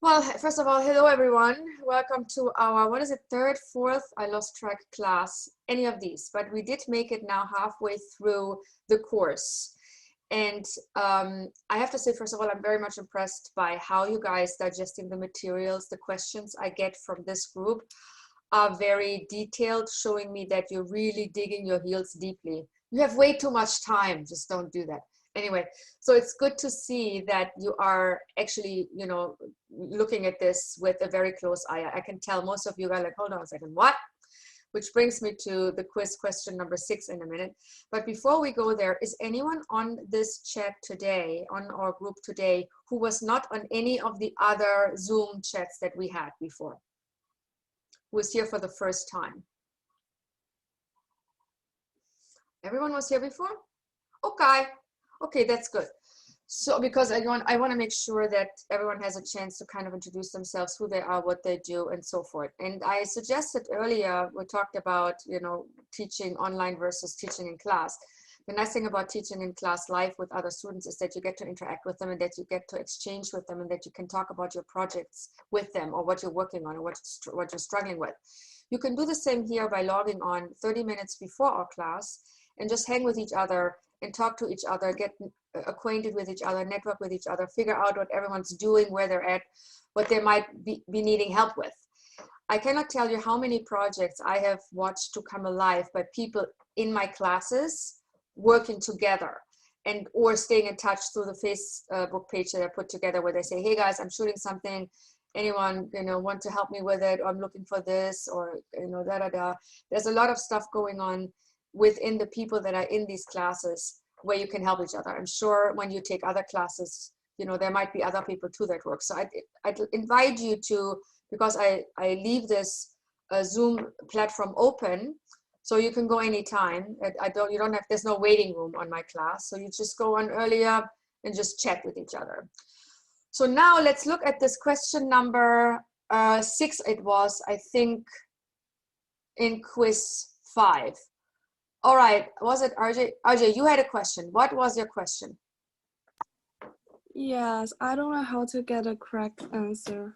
Well, first of all, hello everyone. Welcome to our, what is it, third, fourth, I lost track class, any of these, but we did make it now halfway through the course. And I have to say, first of all, I'm very much impressed by how you guys digesting the materials. The questions I get from this group are very detailed, showing me that you're really digging your heels deeply. You have way too much time, just don't do that. Anyway, so it's good to see that you are actually, looking at this with a very close eye. I can tell most of you are like, hold on a second, what? Which brings me to the quiz question number 6 in a minute. But before we go there, is anyone on this chat today, on our group today, who was not on any of the other Zoom chats that we had before? Who was here for the first time? Everyone was here before? Okay, that's good. So because I want to make sure that everyone has a chance to kind of introduce themselves, who they are, what they do, and so forth. And I suggested earlier, we talked about, teaching online versus teaching in class. The nice thing about teaching in class live with other students is that you get to interact with them and that you get to exchange with them and that you can talk about your projects with them or what you're working on or what you're struggling with. You can do the same here by logging on 30 minutes before our class and just hang with each other and talk to each other, get acquainted with each other, network with each other, figure out what everyone's doing, where they're at, what they might be needing help with. I cannot tell you how many projects I have watched to come alive by people in my classes working together and or staying in touch through the Facebook page that I put together where they say, hey guys, I'm shooting something. Anyone, want to help me with it? Or I'm looking for this, or, There's a lot of stuff going on within the people that are in these classes where you can help each other. I'm sure when you take other classes, there might be other people too that work. So I'd invite you to, because I leave this Zoom platform open, so you can go anytime. There's no waiting room on my class. So you just go on earlier and just chat with each other. So now let's look at this question number 6. It was, I think, in quiz 5. All right, was it RJ? RJ, you had a question. What was your question? Yes, I don't know how to get a correct answer.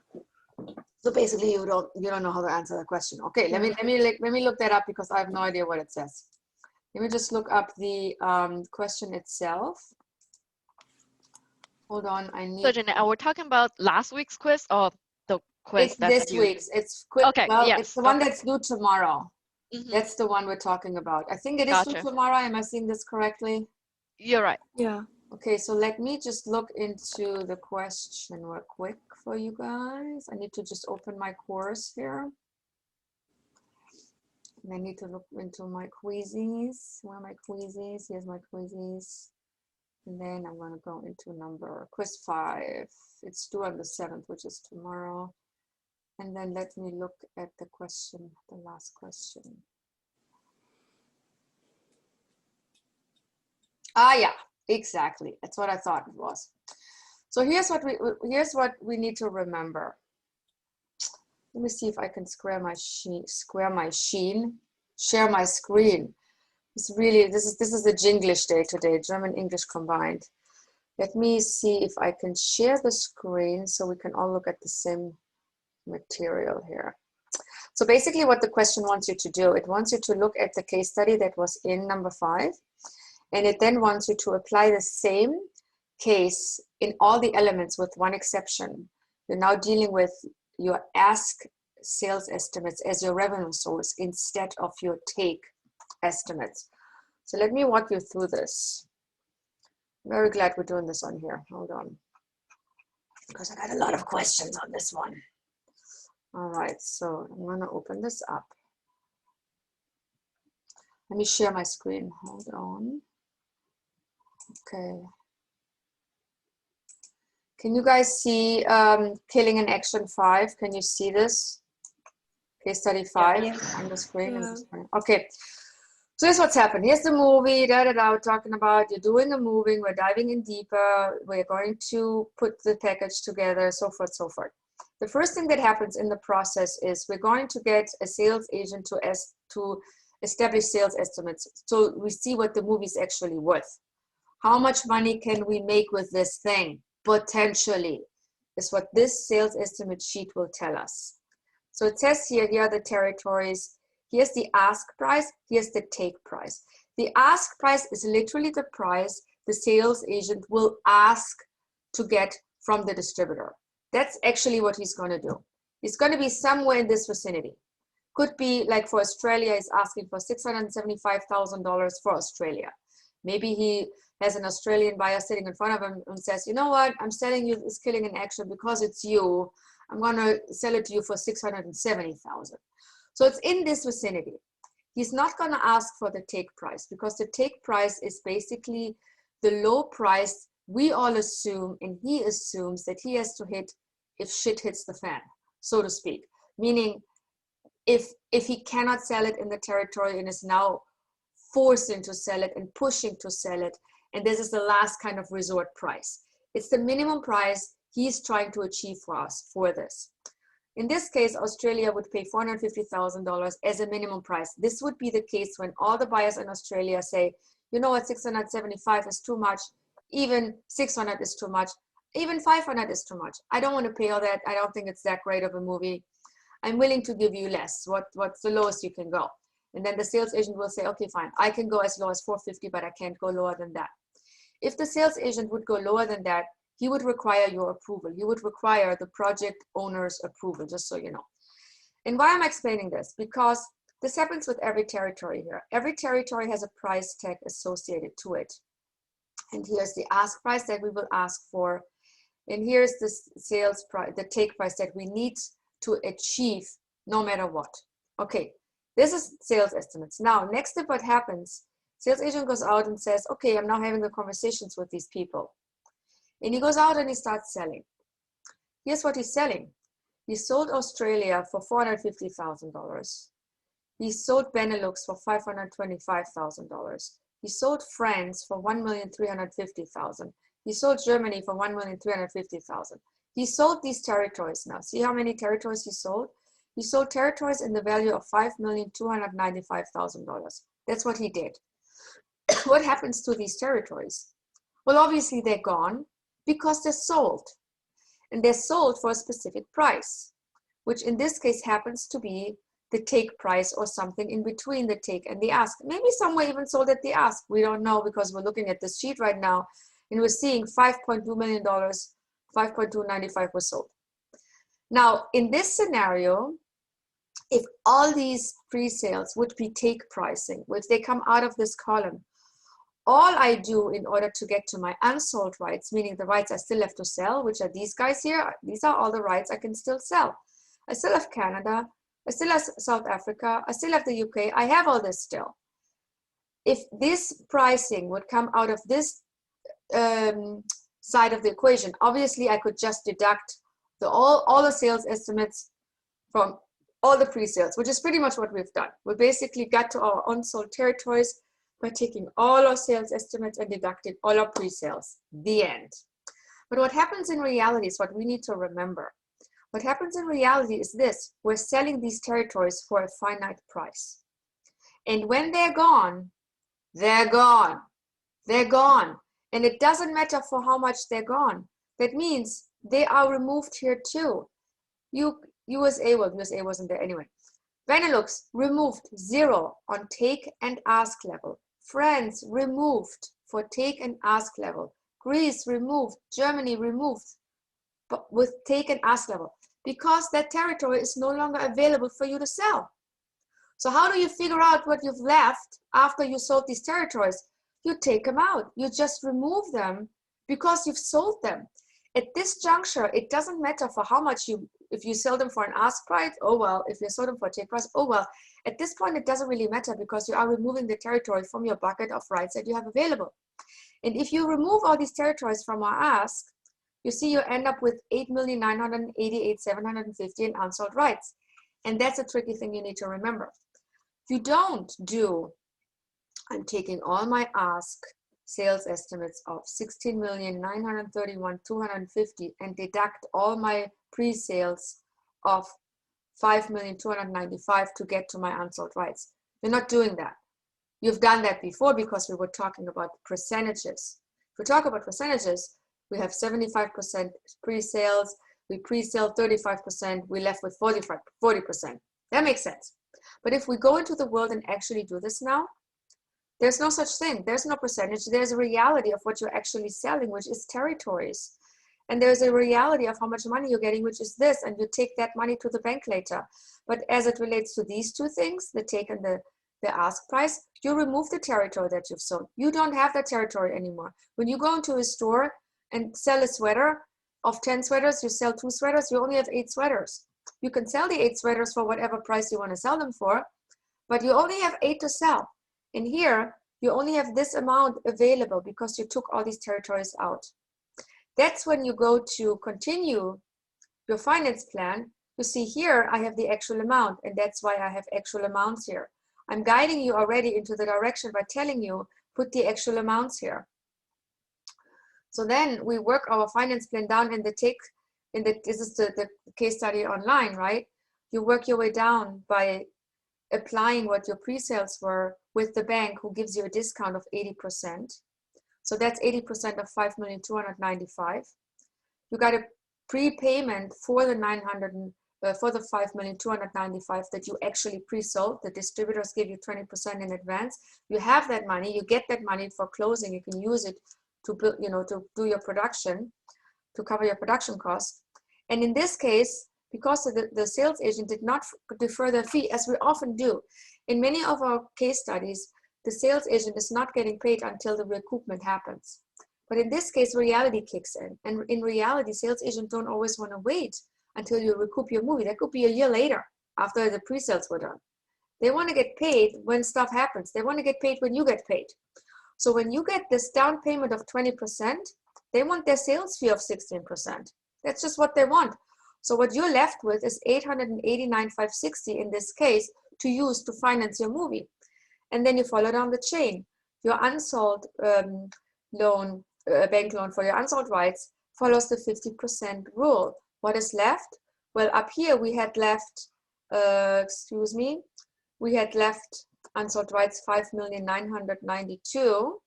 So basically, you don't know how to answer the question. Okay, let me look that up because I have no idea what it says. Let me just look up the question itself. Hold on, I need. So Jeanette, are we talking about last week's quiz or the quiz it's this week's? It's quick. Okay, well, yes. It's the one that's due tomorrow. Mm-hmm. That's the one we're talking about. I think it is due tomorrow. Am I seeing this correctly? You're right. Yeah. Okay, so let me just look into the question real quick for you guys. I need to just open my course here. And I need to look into my quizzes. Where are my quizzes? Here's my quizzes. And then I'm going to go into quiz 5. It's due on the 7th, which is tomorrow. And then let me look at the question, the last question. Yeah, exactly. That's what I thought it was. So here's what we need to remember. Let me see if I can share my screen. This is the Jinglish day today, German English combined. Let me see if I can share the screen so we can all look at the same material here. So basically what the question wants you to do, it wants you to look at the case study that was in number 5, and it then wants you to apply the same case in all the elements with one exception. You're now dealing with your ask sales estimates as your revenue source instead of your take estimates. So let me walk you through this. I'm very glad we're doing this on here. Hold on, because I got a lot of questions on this one. All right, so I'm going to open this up. Let me share my screen. Hold on. Okay. Can you guys see Killing in Action 5? Can you see this? Case study 5 on the screen. Yeah. Okay. So here's what's happened. Here's the movie, we're talking about, you're doing a moving, we're diving in deeper, we're going to put the package together, so forth, so forth. The first thing that happens in the process is we're going to get a sales agent to establish sales estimates. So we see what the movie's actually worth. How much money can we make with this thing? Potentially. is what this sales estimate sheet will tell us. So it says here are the territories. Here's the ask price. Here's the take price. The ask price is literally the price the sales agent will ask to get from the distributor. That's actually what he's going to do. He's going to be somewhere in this vicinity. Could be like for Australia, he's asking for $675,000 for Australia. Maybe he has an Australian buyer sitting in front of him and says, you know what, I'm selling you this Killing in Action because it's you. I'm going to sell it to you for $670,000. So it's in this vicinity. He's not going to ask for the take price because the take price is basically the low price we all assume, and he assumes that he has to hit if shit hits the fan, so to speak. Meaning if he cannot sell it in the territory and is now forcing to sell it and pushing to sell it, and this is the last kind of resort price. It's the minimum price he's trying to achieve for us for this. In this case, Australia would pay $450,000 as a minimum price. This would be the case when all the buyers in Australia say, you know what, 675 is too much, even 600 is too much, even 500 is too much. I don't want to pay all that. I don't think it's that great of a movie. I'm willing to give you less. What's the lowest you can go? And then the sales agent will say, okay, fine, I can go as low as 450, but I can't go lower than that. If the sales agent would go lower than that, he would require your approval. He would require the project owner's approval, just so you know. And why am I explaining this? Because this happens with every territory here. Every territory has a price tag associated to it. And here's the ask price that we will ask for. And here's the sales price, the take price that we need to achieve no matter what. Okay, this is sales estimates. Now, next step, what happens, sales agent goes out and says, okay, I'm now having the conversations with these people. And he goes out and he starts selling. Here's what he's selling. He sold Australia for $450,000. He sold Benelux for $525,000. He sold France for $1,350,000. He sold Germany for $1,350,000. He sold these territories now. See how many territories he sold? He sold territories in the value of $5,295,000. That's what he did. What happens to these territories? Well, obviously they're gone because they're sold. And they're sold for a specific price, which in this case happens to be the take price or something in between the take and the ask. Maybe somewhere even sold at the ask. We don't know because we're looking at this sheet right now and we're seeing $5.2 million, 5.295 was sold. Now, in this scenario, if all these pre-sales would be take pricing, if they come out of this column, all I do in order to get to my unsold rights, meaning the rights I still have to sell, which are these guys here, these are all the rights I can still sell. I still have Canada, I still have South Africa, I still have the UK, I have all this still. If this pricing would come out of this side of the equation, obviously I could just deduct all the sales estimates from all the pre-sales, which is pretty much what we've done. We basically got to our unsold territories by taking all our sales estimates and deducting all our pre-sales. The end. But what happens in reality is what we need to remember. What happens in reality is this: we're selling these territories for a finite price. And when they're gone, they're gone. They're gone. And it doesn't matter for how much they're gone. That means they are removed here too. USA wasn't there anyway. Benelux removed 0 on take and ask level. France removed for take and ask level. Greece removed. Germany removed, but with take and ask level, because that territory is no longer available for you to sell. So how do you figure out what you've left after you sold these territories? You take them out. You just remove them because you've sold them. At this juncture, it doesn't matter for how much if you sell them for an ask price, oh well. If you sold them for a take price, oh well. At this point, it doesn't really matter because you are removing the territory from your bucket of rights that you have available. And if you remove all these territories from our ask, you see you end up with 8,988,750 in unsold rights. And that's a tricky thing you need to remember. You don't do, I'm taking all my ask sales estimates of 16,931,250 and deduct all my pre-sales of 5,295 to get to my unsold rights. You're not doing that. You've done that before because we were talking about percentages. If we talk about percentages, we have 75% pre-sales, we pre-sell 35%, we left with 40%. That makes sense. But if we go into the world and actually do this now, there's no such thing. There's no percentage. There's a reality of what you're actually selling, which is territories. And there's a reality of how much money you're getting, which is this, and you take that money to the bank later. But as it relates to these two things, the take and the ask price, you remove the territory that you've sold. You don't have that territory anymore. When you go into a store and sell a sweater, of 10 sweaters, you sell 2 sweaters, you only have 8 sweaters. You can sell the 8 sweaters for whatever price you want to sell them for, but you only have 8 to sell. And here, you only have this amount available because you took all these territories out. That's when you go to continue your finance plan. You see here, I have the actual amount, and that's why I have actual amounts here. I'm guiding you already into the direction by telling you, put the actual amounts here. So then we work our finance plan down in the take, this is the case study online, right? You work your way down by applying what your pre-sales were with the bank, who gives you a discount of 80%. So that's 80% of 5,295,000. You got a prepayment for the 5,295,000 that you actually pre-sold. The distributors give you 20% in advance. You have that money. You get that money for closing. You can use it to build, to do your production, to cover your production costs. And in this case, because the sales agent did not defer their fee, as we often do, in many of our case studies, the sales agent is not getting paid until the recoupment happens. But in this case, reality kicks in. And in reality, sales agents don't always want to wait until you recoup your movie. That could be a year later, after the pre-sales were done. They want to get paid when stuff happens. They want to get paid when you get paid. So when you get this down payment of 20%, they want their sales fee of 16%. That's just what they want. So what you're left with is 889,560 in this case to use to finance your movie. And then you follow down the chain. Your unsold loan, bank loan for your unsold rights follows the 50% rule. What is left? Well, up here we had left, we had left unsold rights 5,992,000,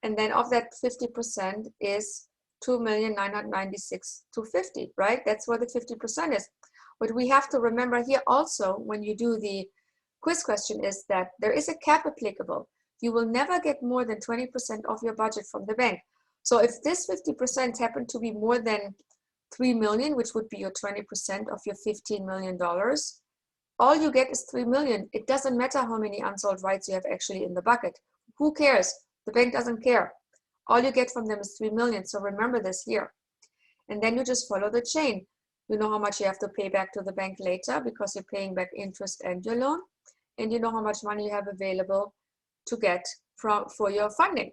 and then of that 50% is 2,996,250, right? That's what the 50% is. What we have to remember here also when you do the quiz question is that there is a cap applicable. You will never get more than 20% of your budget from the bank. So if this 50% happened to be more than 3 million, which would be your 20% of your $15 million, all you get is 3 million. It doesn't matter how many unsold rights you have actually in the bucket. Who cares? The bank doesn't care. All you get from them is 3 million. So remember this here. And then you just follow the chain. You know how much you have to pay back to the bank later because you're paying back interest and your loan. And you know how much money you have available to get for your funding.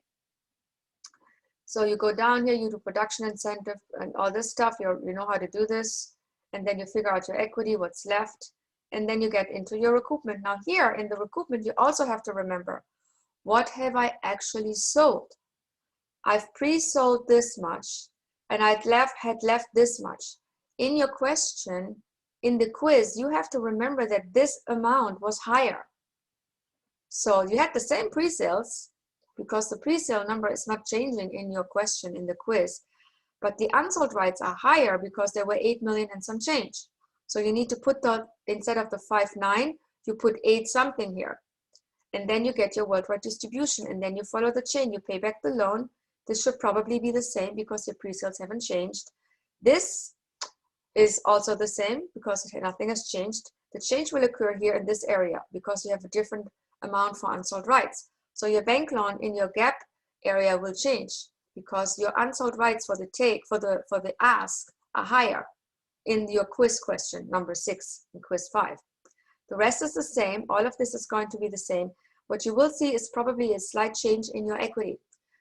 So you go down here, you do production incentive and all this stuff. You know how to do this. And then you figure out your equity, what's left. And then you get into your recoupment. Now here in the recoupment, you also have to remember, what have I actually sold? I've pre-sold this much and had left this much. In your question, in the quiz, you have to remember that this amount was higher. So you had the same pre-sales because the pre-sale number is not changing in your question in the quiz, but the unsold rights are higher because there were 8 million and some change. So you need to put instead of the 5.9, you put 8 something here. And then you get your worldwide distribution and then you follow the chain, you pay back the loan. This should probably be the same because your pre-sales haven't changed. This is also the same because nothing has changed. The change will occur here in this area because you have a different amount for unsold rights. So your bank loan in your gap area will change because your unsold rights for the ask are higher in your quiz question number 6 and quiz 5. The rest is the same. All of this is going to be the same. What you will see is probably a slight change in your equity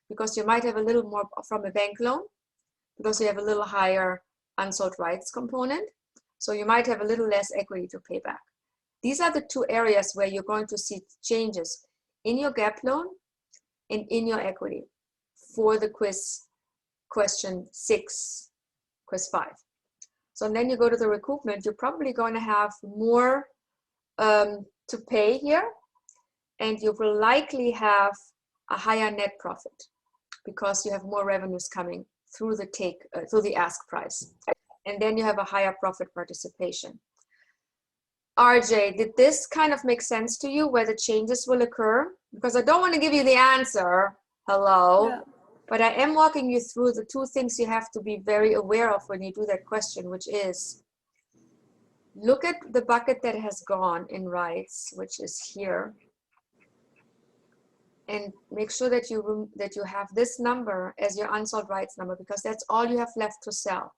because you might have a little more from a bank loan because you have a little higher unsold rights component. So you might have a little less equity to pay back. These are the 2 areas where you're going to see changes in your gap loan and in your equity for the quiz question 6, quiz 5. So then you go to the recoupment, you're probably going to have more to pay here, and you will likely have a higher net profit because you have more revenues coming through the ask price. and then you have a higher profit participation. RJ, did this kind of make sense to you where the changes will occur? Because I don't want to give you the answer, hello, Yeah. but I am walking you through the two things you have to be very aware of when you do that question, which is, look at the bucket that has gone in rights, which is here, and make sure that you have this number as your unsold rights number, because that's all you have left to sell.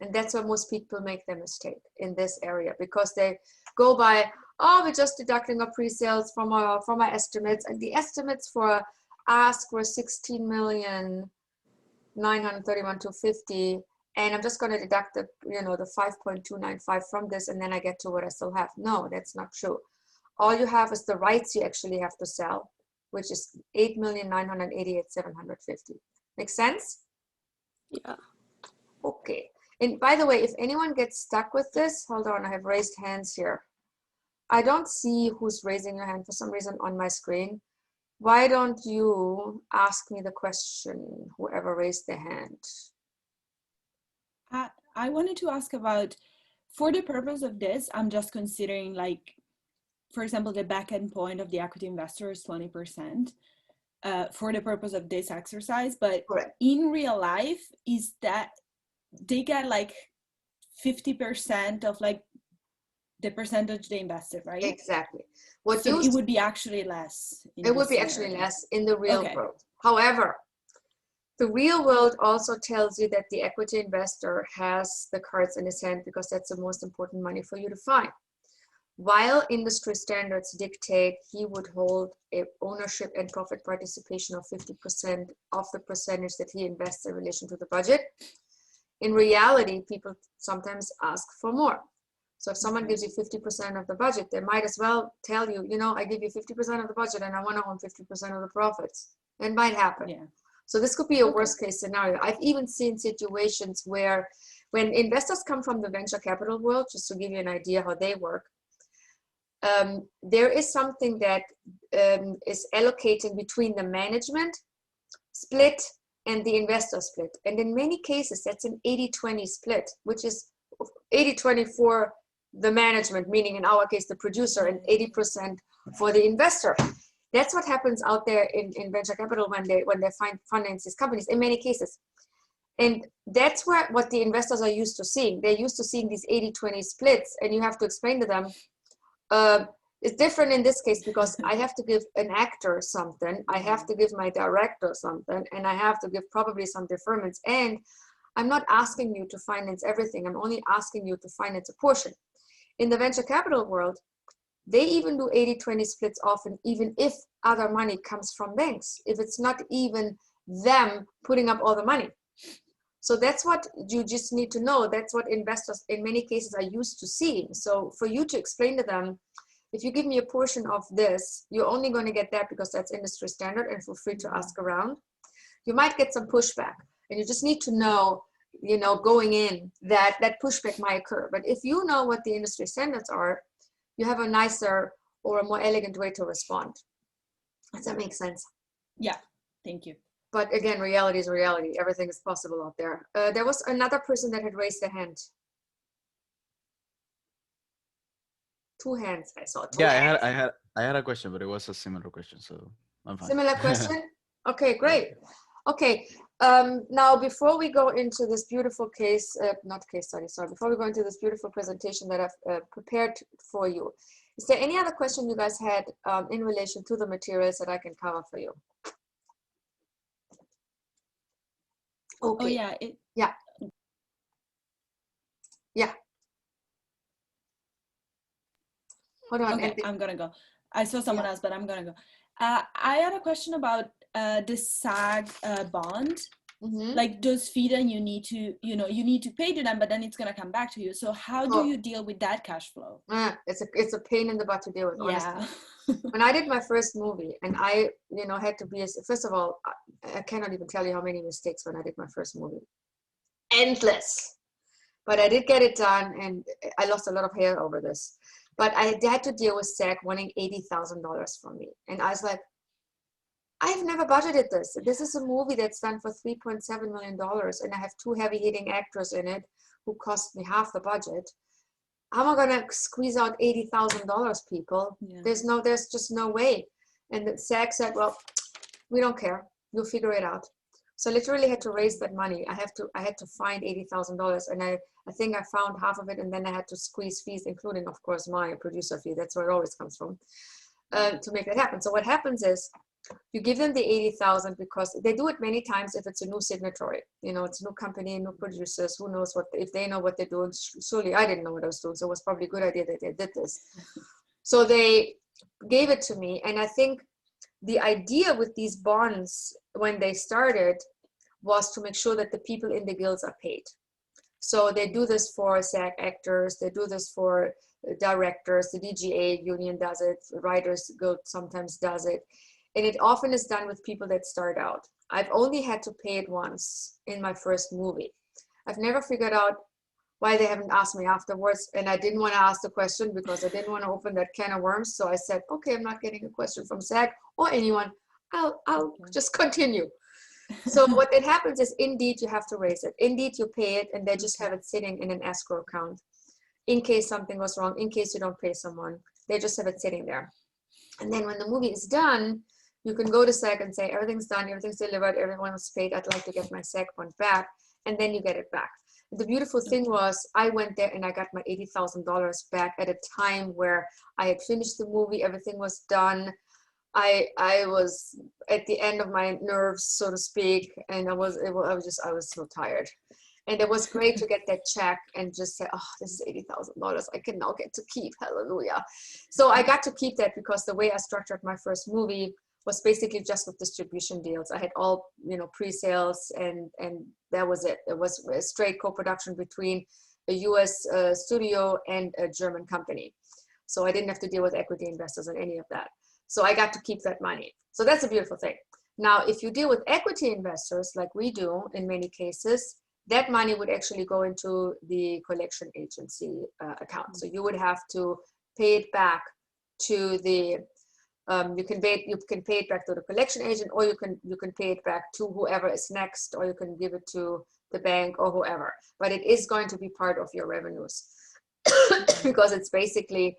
And that's where most people make their mistake in this area, because they go by, oh, we're just deducting our pre-sales from our estimates, and the estimates for ask were 16,931,250, and I'm just going to deduct the the 5.295 from this, and then I get to what I still have. No, that's not true. All you have is the rights you actually have to sell, which is 8,988,750. Make sense? Yeah. Okay. And by the way, if anyone gets stuck with this, hold on, I have raised hands here. I don't see who's raising your hand for some reason on my screen. Why don't you ask me the question, whoever raised their hand? I wanted to ask about, for the purpose of this, I'm just considering, like, for example, the back end point of the equity investor is 20% for the purpose of this exercise. But Correct. in real life, is that they get like 50% of like the percentage they invested, right? Exactly. So it would be actually less. It would be actually less in the real world. However, the real world also tells you that the equity investor has the cards in his hand, because that's the most important money for you to find. While industry standards dictate he would hold a ownership and profit participation of 50% of the percentage that he invests in relation to the budget, in reality, people sometimes ask for more. So if someone gives you 50% of the budget, they might as well tell you, I give you 50% of the budget and I want to own 50% of the profits. It might happen. Yeah. So this could be a worst case scenario. I've even seen situations where when investors come from the venture capital world, just to give you an idea how they work, there is something that is allocating between the management split and the investor split. And in many cases, that's an 80-20 split, which is 80-20 for the management, meaning in our case, the producer, and 80% for the investor. That's what happens out there in venture capital when they finance these companies in many cases. And that's what the investors are used to seeing. They're used to seeing these 80-20 splits, and you have to explain to them, it's different in this case because I have to give an actor something, I have to give my director something, and I have to give probably some deferments. And I'm not asking you to finance everything. I'm only asking you to finance a portion. In the venture capital world, they even do 80-20 splits often, even if other money comes from banks, if it's not even them putting up all the money. So that's what you just need to know. That's what investors in many cases are used to seeing. So for you to explain to them, if you give me a portion of this, you're only going to get that because that's industry standard, and feel free to ask around. You might get some pushback, and you just need to know, going in that pushback might occur. But if you know what the industry standards are, you have a nicer or a more elegant way to respond. Does that make sense? Yeah, thank you. But again, reality is reality. Everything is possible out there. There was another person that had raised their hand. Two hands, I saw. Two hands. I had a question, but it was a similar question, so I'm fine. Similar question? Okay, great. Okay, now before we go into this beautiful before we go into this beautiful presentation that I've prepared for you, is there any other question you guys had in relation to the materials that I can cover for you? Okay. Oh yeah. Yeah. Hold on. Okay, I'm gonna go. I saw someone else, but I'm gonna go. I had a question about the SAG bond. Mm-hmm. Like those fees, and you need to pay to them, but then it's gonna come back to you. So how do you deal with that cash flow? It's a pain in the butt to deal with, honestly. Yeah. When I did my first movie, and I had to be, first of all, I cannot even tell you how many mistakes when I did my first movie. Endless. But I did get it done, and I lost a lot of hair over this. But I had to deal with SAG wanting $80,000 from me. And I was like, I've never budgeted this. This is a movie that's done for $3.7 million, and I have 2 heavy-hitting actors in it who cost me half the budget. How am I gonna squeeze out $80,000, people? Yeah. There's just no way. And the SAG said, well, we don't care. You'll figure it out. So I literally had to raise that money. I had to find $80,000, and I think I found half of it, and then I had to squeeze fees, including, of course, my producer fee. That's where it always comes from, to make that happen. So what happens is, you give them the 80,000 because they do it many times if it's a new signatory. You know, it's a new company, new producers, who knows what, if they know what they're doing. Surely I didn't know what I was doing, so it was probably a good idea that they did this. So they gave it to me, and I think the idea with these bonds when they started was to make sure that the people in the guilds are paid. So they do this for SAG actors, they do this for directors, the DGA union does it, the Writers Guild sometimes does it. And it often is done with people that start out. I've only had to pay it once in my first movie. I've never figured out why they haven't asked me afterwards. And I didn't want to ask the question because I didn't want to open that can of worms. So I said, okay, I'm not getting a question from SAG or anyone. I'll just continue. So what that happens is, indeed, you have to raise it. Indeed, you pay it, and they just have it sitting in an escrow account. In case something goes wrong, in case you don't pay someone, they just have it sitting there. And then when the movie is done, you can go to SAG and say, everything's done, everything's delivered, everyone was paid, I'd like to get my SAG fund back, and then you get it back. The beautiful thing was, I went there and I got my $80,000 back at a time where I had finished the movie, everything was done. I was at the end of my nerves, so to speak, and I was so tired. And it was great to get that check and just say, oh, this is $80,000 I can now get to keep, hallelujah. So I got to keep that because the way I structured my first movie was basically just with distribution deals. I had all, you know, pre-sales, and that was it. It was a straight co-production between a US studio and a German company. So I didn't have to deal with equity investors or any of that. So I got to keep that money. So that's a beautiful thing. Now, if you deal with equity investors like we do in many cases, that money would actually go into the collection agency account. So you would have to pay it back to the, you can pay it back to the collection agent, or you can pay it back to whoever is next, or you can give it to the bank or whoever. But it is going to be part of your revenues because it's basically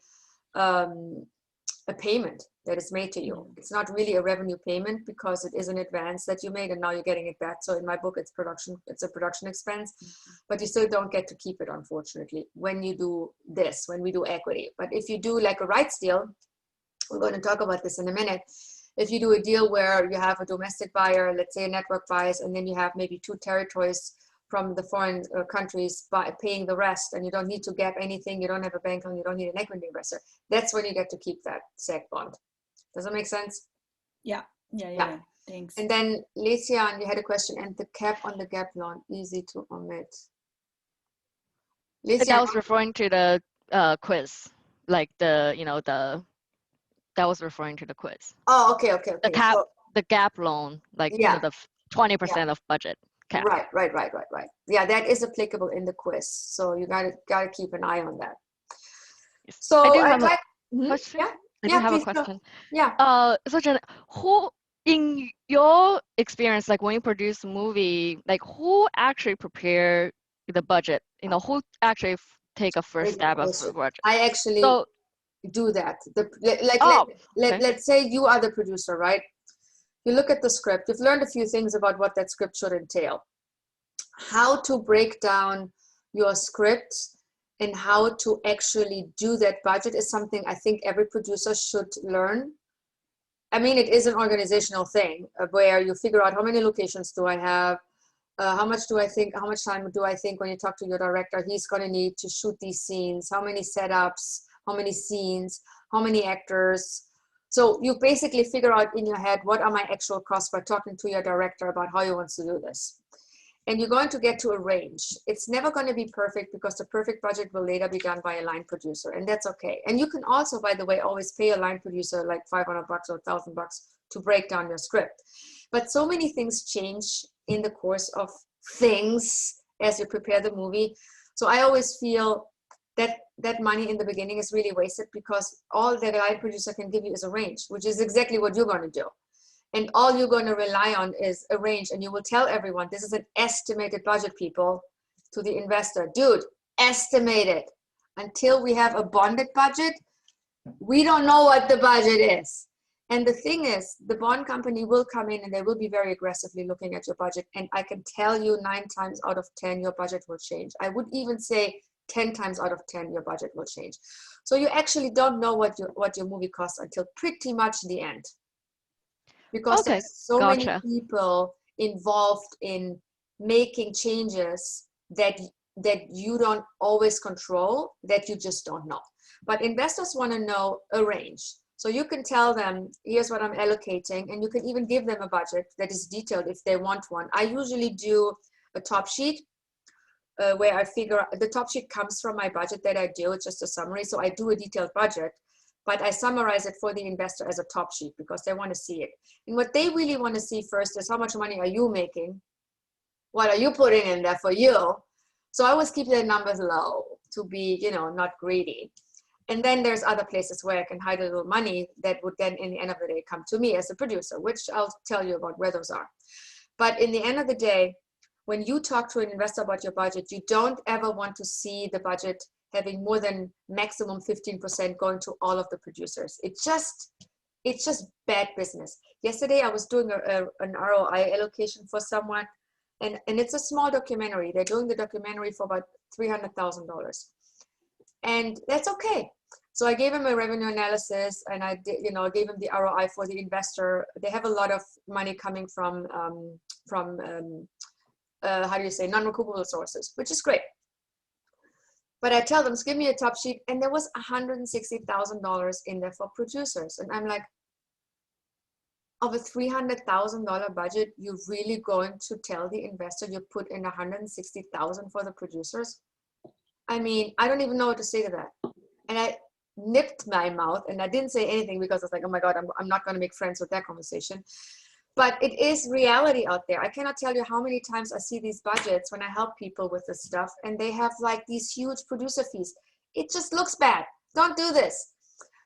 a payment that is made to you. It's not really a revenue payment because it is an advance that you made and now you're getting it back. So in my book, it's a production expense, but you still don't get to keep it, unfortunately, when you do this, when we do equity. But if you do like a rights deal, we're going to talk about this in a minute. If you do a deal where you have a domestic buyer, let's say a network buys, and then you have maybe 2 territories from the foreign countries by paying the rest, and you don't need to gap anything, you don't have a bank loan, you don't need an equity investor, that's when you get to keep that SAG bond. Does that make sense? Yeah. Thanks. And then Lesian, you had a question, and the cap on the gap loan, easy to omit. That was referring to the quiz, like that was referring to the quiz. Oh, okay. The gap loan, like the 20% of budget cap. Right. Yeah, that is applicable in the quiz. So you gotta keep an eye on that. So I do have a question. Yeah. I do have a question. Yeah. So Janet, who in your experience, like when you produce a movie, like who actually prepare the budget? Who actually take a first stab of the budget? I actually do that. Let's say you are the producer, right? You look at the script. You've learned a few things about what that script should entail. How to break down your script and how to actually do that budget is something I think every producer should learn. I mean, it is an organizational thing where you figure out how many locations do I have, how much time do I think when you talk to your director, he's going to need to shoot these scenes, how many setups, how many scenes, how many actors. So you basically figure out in your head, what are my actual costs by talking to your director about how you want to do this. And you're going to get to a range. It's never going to be perfect because the perfect budget will later be done by a line producer, and that's okay. And you can also, by the way, always pay a line producer like $500 or $1,000 to break down your script. But so many things change in the course of things as you prepare the movie. So I always feel that money in the beginning is really wasted because all that a line producer can give you is a range, which is exactly what you're going to do. And all you're going to rely on is a range, and you will tell everyone, this is an estimated budget, people, to the investor. Dude, estimate it. Until we have a bonded budget, we don't know what the budget is. And the thing is, the bond company will come in and they will be very aggressively looking at your budget. And I can tell you 9 times out of 10, your budget will change. I would even say 10 times out of 10, your budget will change. So you actually don't know what your movie costs until pretty much the end. Because Okay, there's so gotcha. many people involved in making changes that you don't always control, that you just don't know. But investors want to know a range. So you can tell them, here's what I'm allocating, and you can even give them a budget that is detailed if they want one. I usually do a top sheet where I figure, the top sheet comes from my budget that I do, it's just a summary. So I do a detailed budget, but I summarize it for the investor as a top sheet because they want to see it. And what they really want to see first is how much money are you making? What are you putting in there for you? So I always keep the numbers low to be, not greedy. And then there's other places where I can hide a little money that would then, in the end of the day, come to me as a producer, which I'll tell you about where those are. But in the end of the day, when you talk to an investor about your budget, you don't ever want to see the budget having more than maximum 15% going to all of the producers. It's just bad business. Yesterday, I was doing an ROI allocation for someone, and it's a small documentary. They're doing the documentary for about $300,000. And that's okay. So I gave him a revenue analysis, and I did, gave him the ROI for the investor. They have a lot of money coming from non-recoupable sources, which is great. But I tell them, give me a top sheet, and there was $160,000 in there for producers, and I'm like, of a $300,000 budget, you're really going to tell the investor you put in $160,000 for the producers? I mean, I don't even know what to say to that. And I nipped my mouth and I didn't say anything because I was like, oh my God, I'm not going to make friends with that conversation. But it is reality out there. I cannot tell you how many times I see these budgets when I help people with this stuff, and they have like these huge producer fees. It just looks bad. Don't do this.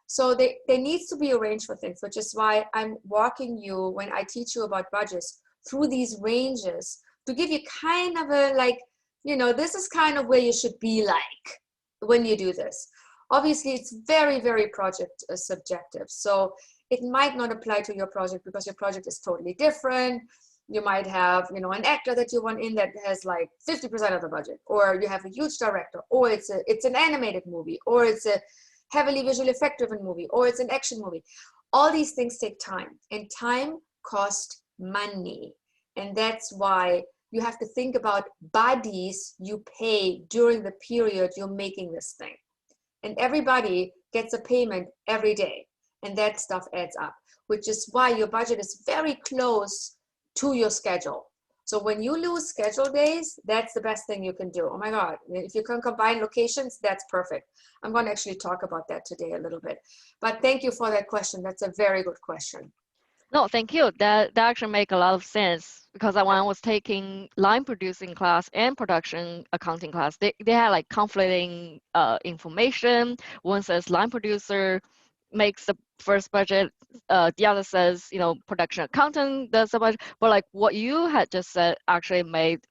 So there needs to be a range for things, which is why I'm walking you, when I teach you about budgets, through these ranges to give you kind of a like, this is kind of where you should be like when you do this. Obviously, it's very, very project subjective. So it might not apply to your project because your project is totally different. You might have, an actor that you want in that has like 50% of the budget, or you have a huge director, or it's an animated movie, or it's a heavily visual effect driven movie, or it's an action movie. All these things take time, and time costs money. And that's why you have to think about bodies you pay during the period you're making this thing. And everybody gets a payment every day. And that stuff adds up, which is why your budget is very close to your schedule. So when you lose schedule days, that's the best thing you can do. Oh my God, if you can combine locations, that's perfect. I'm going to actually talk about that today a little bit. But thank you for that question. That's a very good question. No, thank you. That actually make a lot of sense, because when I was taking line producing class and production accounting class, they had like conflicting information. One says line producer makes the first budget, the other says, production accountant does the budget. But like what you had just said actually made,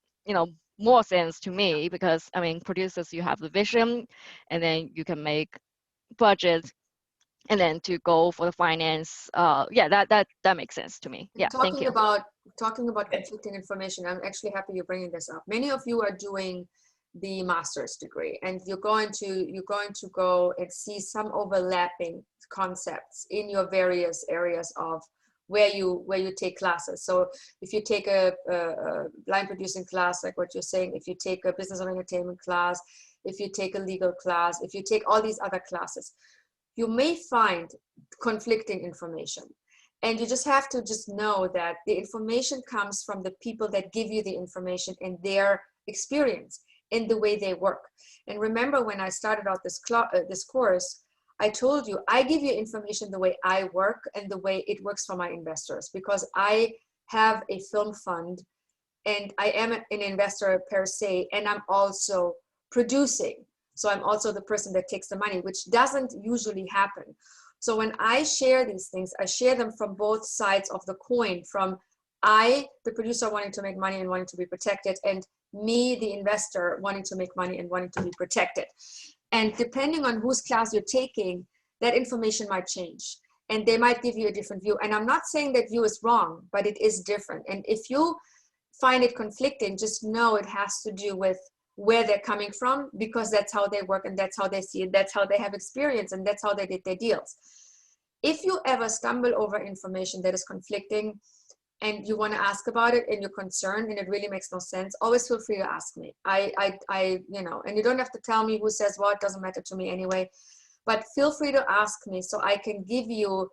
more sense to me, because I mean, producers, you have the vision, and then you can make budgets, and then to go for the finance. That makes sense to me. Yeah, thank you. Talking about conflicting information, I'm actually happy you're bringing this up. Many of you are doing the master's degree, and you're going to go and see some overlapping concepts in your various areas of where you take classes. So if you take a line producing class, like what you're saying, if you take a business of entertainment class, if you take a legal class, if you take all these other classes, you may find conflicting information. And you just have to know that the information comes from the people that give you the information and their experience in the way they work. And remember, when I started out this course, I told you, I give you information the way I work and the way it works for my investors, because I have a film fund and I am an investor per se, and I'm also producing. So I'm also the person that takes the money, which doesn't usually happen. So when I share these things, I share them from both sides of the coin, from I, the producer, wanting to make money and wanting to be protected, and me, the investor, wanting to make money and wanting to be protected. And depending on whose class you're taking, that information might change. And they might give you a different view. And I'm not saying that view is wrong, but it is different. And if you find it conflicting, just know it has to do with where they're coming from, because that's how they work and that's how they see it. That's how they have experience and that's how they did their deals. If you ever stumble over information that is conflicting and you want to ask about it and you're concerned and it really makes no sense, always feel free to ask me. You know, and you don't have to tell me who says what, doesn't matter to me anyway. But feel free to ask me so I can give you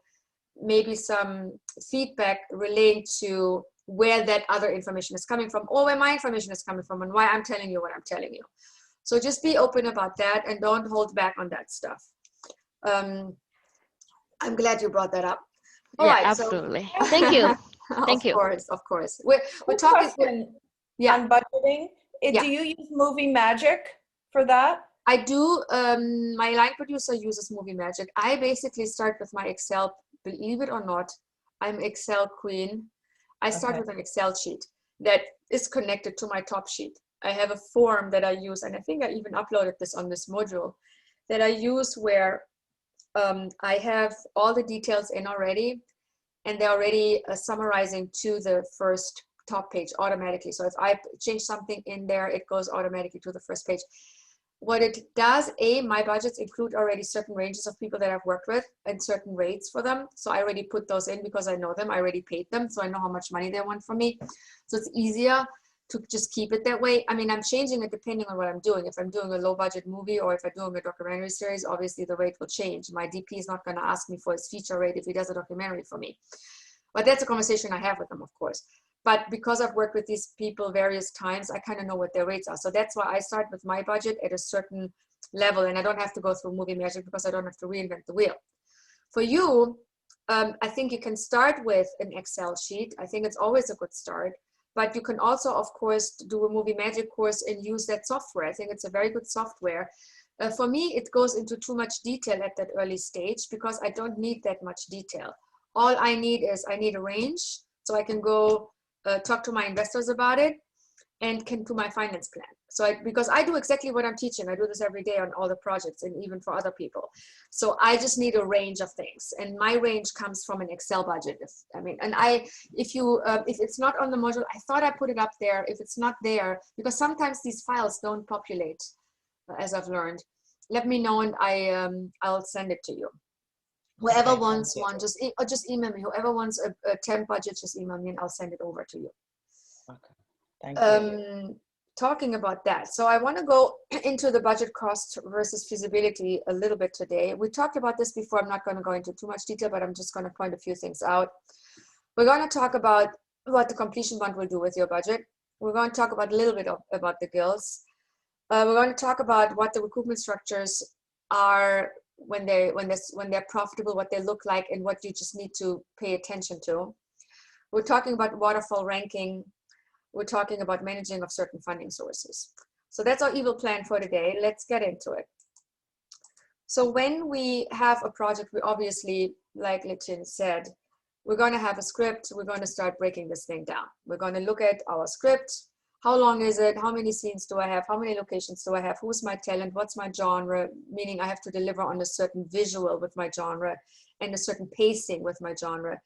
maybe some feedback relating to where that other information is coming from, or where my information is coming from, and why I'm telling you what I'm telling you. So just be open about that and don't hold back on that stuff. I'm glad you brought that up. All Yeah, right, absolutely. Thank you. Thank you. Of course. We're talking. Question Yeah. on budgeting. Yeah. Do you use Movie Magic for that? I do. My line producer uses Movie Magic. I basically start with my Excel. Believe it or not, I'm Excel queen. I start with an Excel sheet that is connected to my top sheet. I have a form that I use, and I think I even uploaded this on this module, that I use where I have all the details in already, and they're already summarizing to the first top page automatically. So if I change something in there, it goes automatically to the first page. What it does, my budgets include already certain ranges of people that I've worked with and certain rates for them. So I already put those in because I know them. I already paid them, so I know how much money they want from me. So it's easier to just keep it that way. I mean, I'm changing it depending on what I'm doing. If I'm doing a low budget movie or if I'm doing a documentary series, obviously the rate will change. My DP is not going to ask me for his feature rate if he does a documentary for me. But that's a conversation I have with them, of course. But because I've worked with these people various times, I kind of know what their rates are. So that's why I start with my budget at a certain level, and I don't have to go through Movie Magic because I don't have to reinvent the wheel. For you, I think you can start with an Excel sheet. I think it's always a good start. But you can also, of course, do a Movie Magic course and use that software. I think it's a very good software. For me, it goes into too much detail at that early stage because I don't need that much detail. All I need is I need a range so I can go talk to my investors about it and can do my finance plan. So because I do exactly what I'm teaching. I do this every day on all the projects and even for other people. So I just need a range of things, and my range comes from an Excel budget. If it's not on the module, I thought I put it up there. If it's not there, because sometimes these files don't populate, as I've learned, let me know and I'll send it to you. Whoever wants one, just email me. Whoever wants a temp budget, just email me and I'll send it over to you. Okay, thank you. Talking about that, so I want to go into the budget cost versus feasibility a little bit today. We talked about this before. I'm not going to go into too much detail, but I'm just going to point a few things out. We're going to talk about what the completion bond will do with your budget. We're going to talk about a little bit about the gills. We're going to talk about what the recoupment structures are when they're profitable, what they look like, and what you just need to pay attention to. We're talking about waterfall ranking. We're talking about managing of certain funding sources. So that's our evil plan for today. Let's get into it. So when we have a project, we obviously, like Litin said, we're going to have a script. We're going to start breaking this thing down. We're going to look at our script. How long is it? How many scenes do I have? How many locations do I have? Who's my talent? What's my genre? Meaning I have to deliver on a certain visual with my genre and a certain pacing with my genre.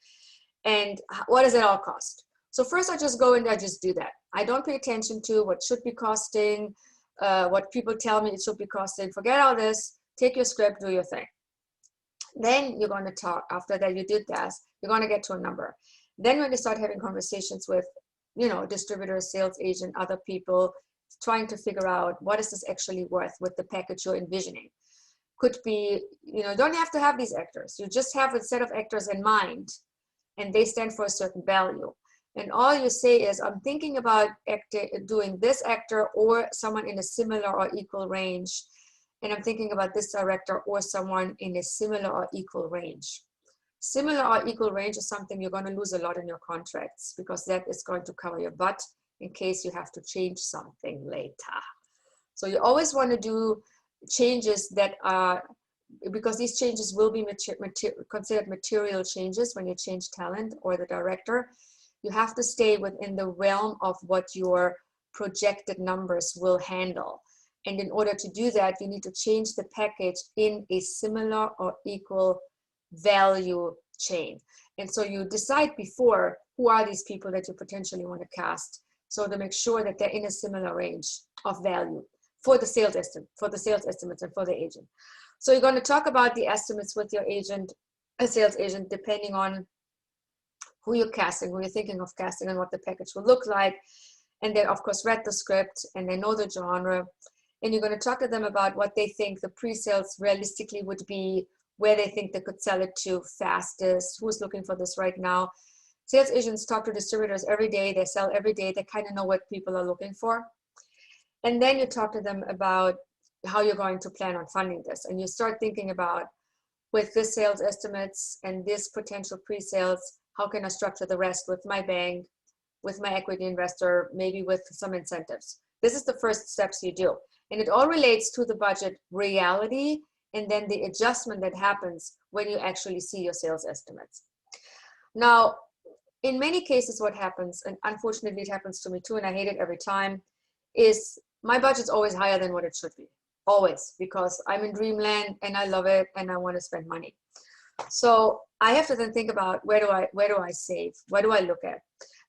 And what does it all cost? So first I just go and I just do that. I don't pay attention to what should be costing, what people tell me it should be costing. Forget all this. Take your script, do your thing. Then you're going to talk. After that you did that, you're going to get to a number. Then when you start having conversations with, distributors, sales agent, other people, trying to figure out what is this actually worth with the package you're envisioning. Could be, don't have to have these actors. You just have a set of actors in mind and they stand for a certain value. And all you say is, I'm thinking about doing this actor or someone in a similar or equal range. And I'm thinking about this director or someone in a similar or equal range. Similar or equal range is something you're going to lose a lot in your contracts because that is going to cover your butt in case you have to change something later. So you always want to do changes that are because these changes will be considered material changes when you change talent or the director, you have to stay within the realm of what your projected numbers will handle. And in order to do that, you need to change the package in a similar or equal value chain. And so you decide before, who are these people that you potentially want to cast, so to make sure that they're in a similar range of value for the sales estimate, and for the agent. So you're going to talk about the estimates with your agent, a sales agent, depending on who you're casting, who you're thinking of casting, and what the package will look like. And they, of course, read the script and they know the genre. And you're going to talk to them about what they think the pre-sales realistically would be, where they think they could sell it to fastest, who's looking for this right now. Sales agents talk to distributors every day. They sell every day. They kind of know what people are looking for. And then you talk to them about how you're going to plan on funding this. And you start thinking about, with this sales estimates and this potential pre-sales, how can I structure the rest with my bank, with my equity investor, maybe with some incentives. This is the first steps you do. And it all relates to the budget reality and then the adjustment that happens when you actually see your sales estimates. Now, in many cases, what happens, and unfortunately it happens to me too, and I hate it every time, is my budget's always higher than what it should be. Always, because I'm in dreamland and I love it and I want to spend money. So I have to then think about, where do I save? What do I look at?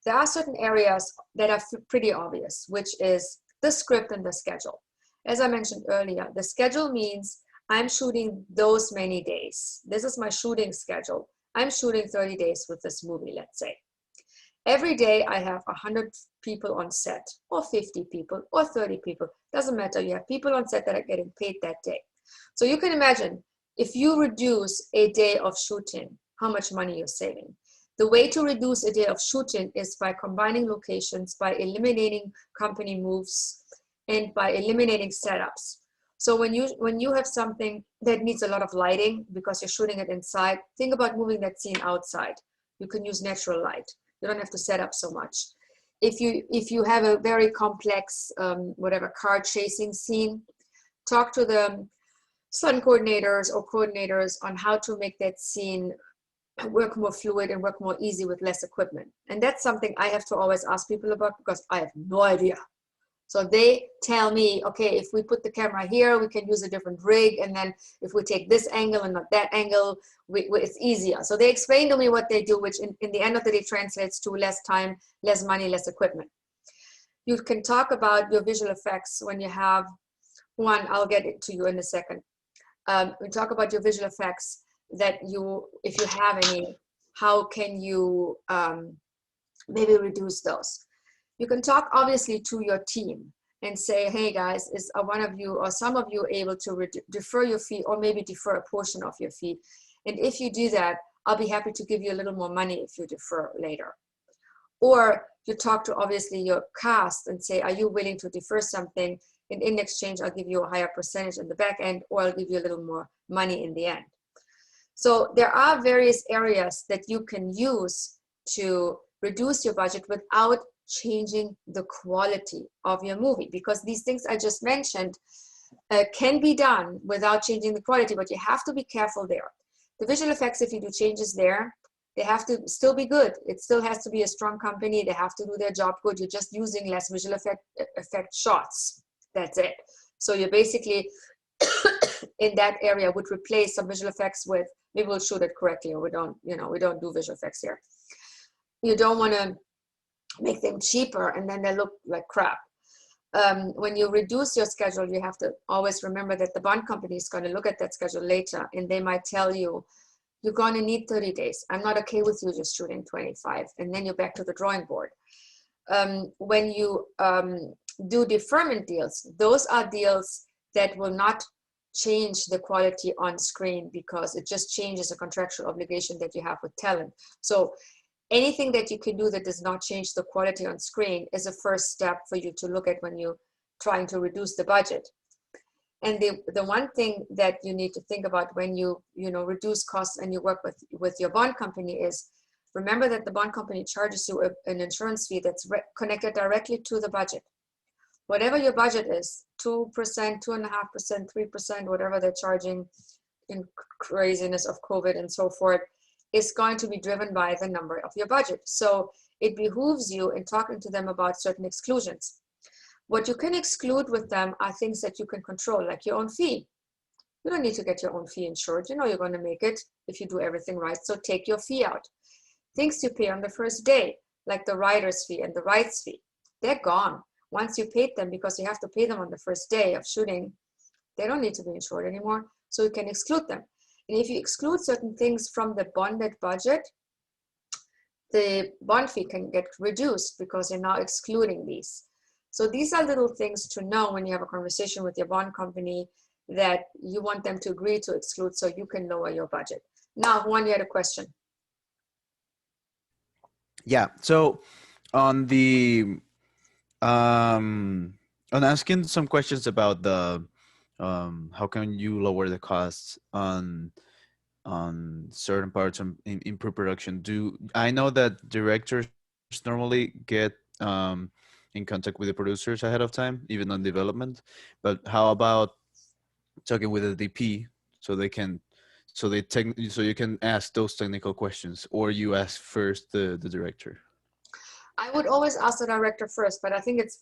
There are certain areas that are pretty obvious, which is the script and the schedule. As I mentioned earlier, the schedule means I'm shooting those many days. This is my shooting schedule. I'm shooting 30 days with this movie, let's say. Every day I have 100 people on set, or 50 people, or 30 people. Doesn't matter. You have people on set that are getting paid that day. So you can imagine, if you reduce a day of shooting, how much money you're saving. The way to reduce a day of shooting is by combining locations, by eliminating company moves, and by eliminating setups. So when you have something that needs a lot of lighting because you're shooting it inside, think about moving that scene outside. You can use natural light. You don't have to set up so much. If you have a very complex, whatever, car chasing scene, talk to the stunt coordinators or coordinators on how to make that scene work more fluid and work more easy with less equipment. And that's something I have to always ask people about, because I have no idea. So they tell me, okay, if we put the camera here, we can use a different rig. And then if we take this angle and not that angle, it's easier. So they explain to me what they do, which in the end of the day translates to less time, less money, less equipment. You can talk about your visual effects when you have one. I'll get it to you in a second. We talk about your visual effects that if you have any, how can you maybe reduce those? You can talk obviously to your team and say, hey guys, is one of you or some of you able to defer your fee, or maybe defer a portion of your fee? And if you do that, I'll be happy to give you a little more money if you defer later. Or you talk to obviously your cast and say, are you willing to defer something? And in exchange, I'll give you a higher percentage in the back end, or I'll give you a little more money in the end. So there are various areas that you can use to reduce your budget without changing the quality of your movie, because these things I just mentioned can be done without changing the quality, but you have to be careful there. The visual effects, if you do changes there, they have to still be good. It still has to be a strong company. They have to do their job good. You're just using less visual effect shots. That's it. So you're basically in that area would replace some visual effects with, maybe we'll shoot it correctly, or we don't do visual effects here. You don't want to make them cheaper and then they look like crap. When you reduce your schedule, you have to always remember that the bond company is going to look at that schedule later, and they might tell you, you're going to need 30 days. I'm not okay with you just shooting 25. And then you're back to the drawing board. When you do deferment deals, those are deals that will not change the quality on screen, because it just changes a contractual obligation that you have with talent. So anything that you can do that does not change the quality on screen is a first step for you to look at when you're trying to reduce the budget. And the one thing that you need to think about when you reduce costs and you work with your bond company is, remember that the bond company charges you an insurance fee that's connected directly to the budget. Whatever your budget is, 2%, 2.5%, 3%, whatever they're charging, in craziness of COVID and so forth, is going to be driven by the number of your budget. So it behooves you in talking to them about certain exclusions. What you can exclude with them are things that you can control, like your own fee. You don't need to get your own fee insured. You know you're going to make it if you do everything right. So take your fee out. Things you pay on the first day, like the writer's fee and the rights fee, they're gone. Once you paid them, because you have to pay them on the first day of shooting, they don't need to be insured anymore. So you can exclude them. And if you exclude certain things from the bonded budget, the bond fee can get reduced because you're now excluding these. So these are little things to know when you have a conversation with your bond company that you want them to agree to exclude so you can lower your budget. Now, Juan, you had a question. Yeah. So on the on asking some questions about the how can you lower the costs on certain parts in pre-production, I know that directors normally get in contact with the producers ahead of time, even on development, but how about talking with the DP so they can so you can ask those technical questions, or you ask first the director? I would always ask the director first, but I think it's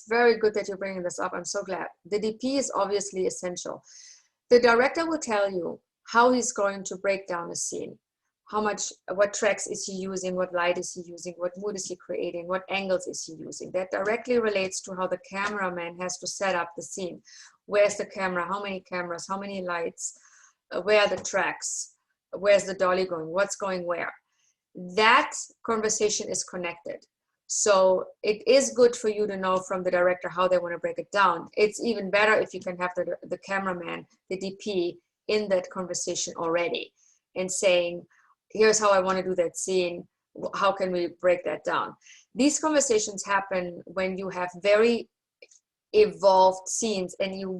very good that you're bringing this up. I'm so glad. The DP is obviously essential. The director will tell you how he's going to break down a scene, what tracks is he using, what light is he using, what mood is he creating, what angles is he using. That directly relates to how the cameraman has to set up the scene. Where's the camera? How many cameras? How many lights? Where are the tracks? Where's the dolly going? What's going where? That conversation is connected. So it is good for you to know from the director how they want to break it down. It's even better if you can have the cameraman, the DP, in that conversation already and saying, here's how I want to do that scene. How can we break that down? These conversations happen when you have very evolved scenes and you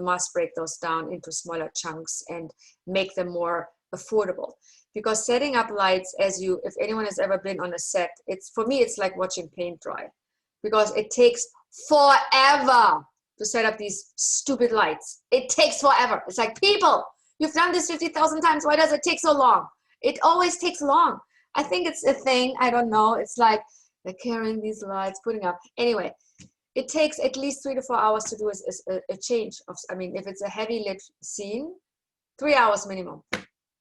must break those down into smaller chunks and make them more affordable. Because setting up lights, if anyone has ever been on a set, for me, it's like watching paint dry, because it takes forever to set up these stupid lights. It takes forever. It's like, people, you've done this 50,000 times. Why does it take so long? It always takes long. I think it's a thing. I don't know. It's like they're carrying these lights, putting up. Anyway, it takes at least 3 to 4 hours to do a change of, if it's a heavy lit scene, 3 hours minimum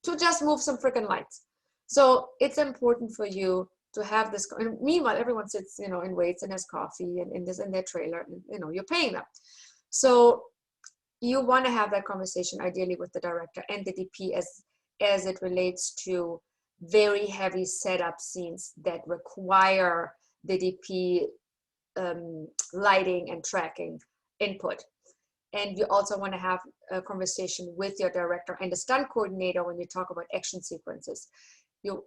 to just move some freaking lights. So it's important for you to have this. And meanwhile, everyone sits, and waits and has coffee and in their trailer, and, you're paying them. So you want to have that conversation ideally with the director and the DP as it relates to very heavy setup scenes that require the DP lighting and tracking input. And you also want to have a conversation with your director and the stunt coordinator when you talk about action sequences,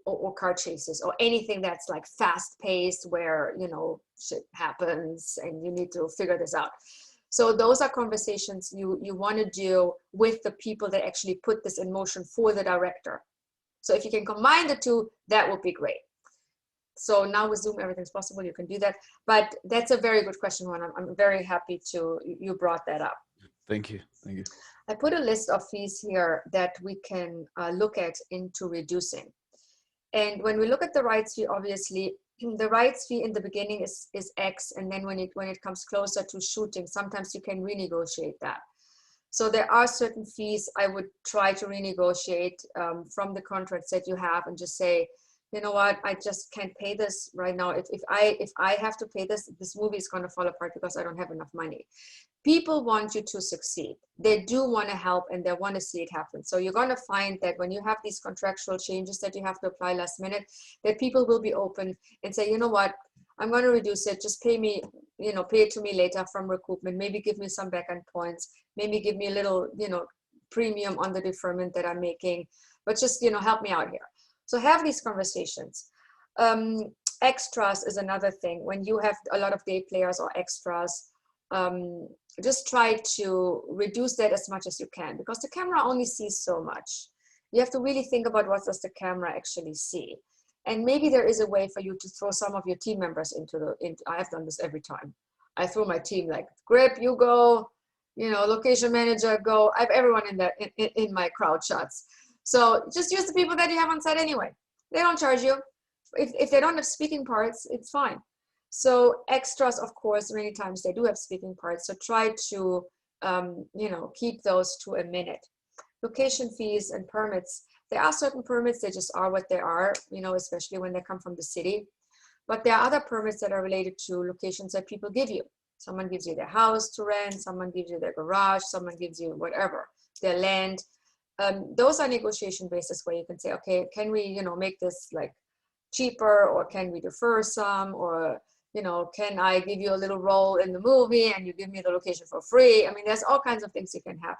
or car chases, or anything that's like fast paced where, shit happens and you need to figure this out. So those are conversations you want to do with the people that actually put this in motion for the director. So if you can combine the two, that would be great. So now with Zoom, everything's possible. You can do that. But that's a very good question, Juan. I'm very happy you brought that up. Thank you. Thank you. I put a list of fees here that we can look at into reducing. And when we look at the rights fee, obviously, the rights fee in the beginning is X. And then when it comes closer to shooting, sometimes you can renegotiate that. So there are certain fees I would try to renegotiate from the contracts that you have and just say, you know what, I just can't pay this right now. If I have to pay this movie is going to fall apart because I don't have enough money. People want you to succeed. They do want to help and they want to see it happen. So you're going to find that when you have these contractual changes that you have to apply last minute, that people will be open and say, you know what, I'm going to reduce it. Just pay me, pay it to me later from recoupment. Maybe give me some back-end points. Maybe give me a little, premium on the deferment that I'm making. But just, help me out here. So have these conversations. Extras is another thing. When you have a lot of day players or extras, just try to reduce that as much as you can, because the camera only sees so much. You have to really think about what does the camera actually see. And maybe there is a way for you to throw some of your team members I have done this every time. I throw my team like, Grip, you go, location manager, go. I have everyone in my crowd shots. So just use the people that you have on site anyway. They don't charge you. If they don't have speaking parts, it's fine. So extras, of course, many times they do have speaking parts. So try to, keep those to a minute. Location fees and permits. There are certain permits, they just are what they are, especially when they come from the city. But there are other permits that are related to locations that people give you. Someone gives you their house to rent, someone gives you their garage, someone gives you whatever, their land. Those are negotiation basis where you can say, okay, can we, make this like cheaper, or can we defer some, or, can I give you a little role in the movie and you give me the location for free? I mean, there's all kinds of things you can have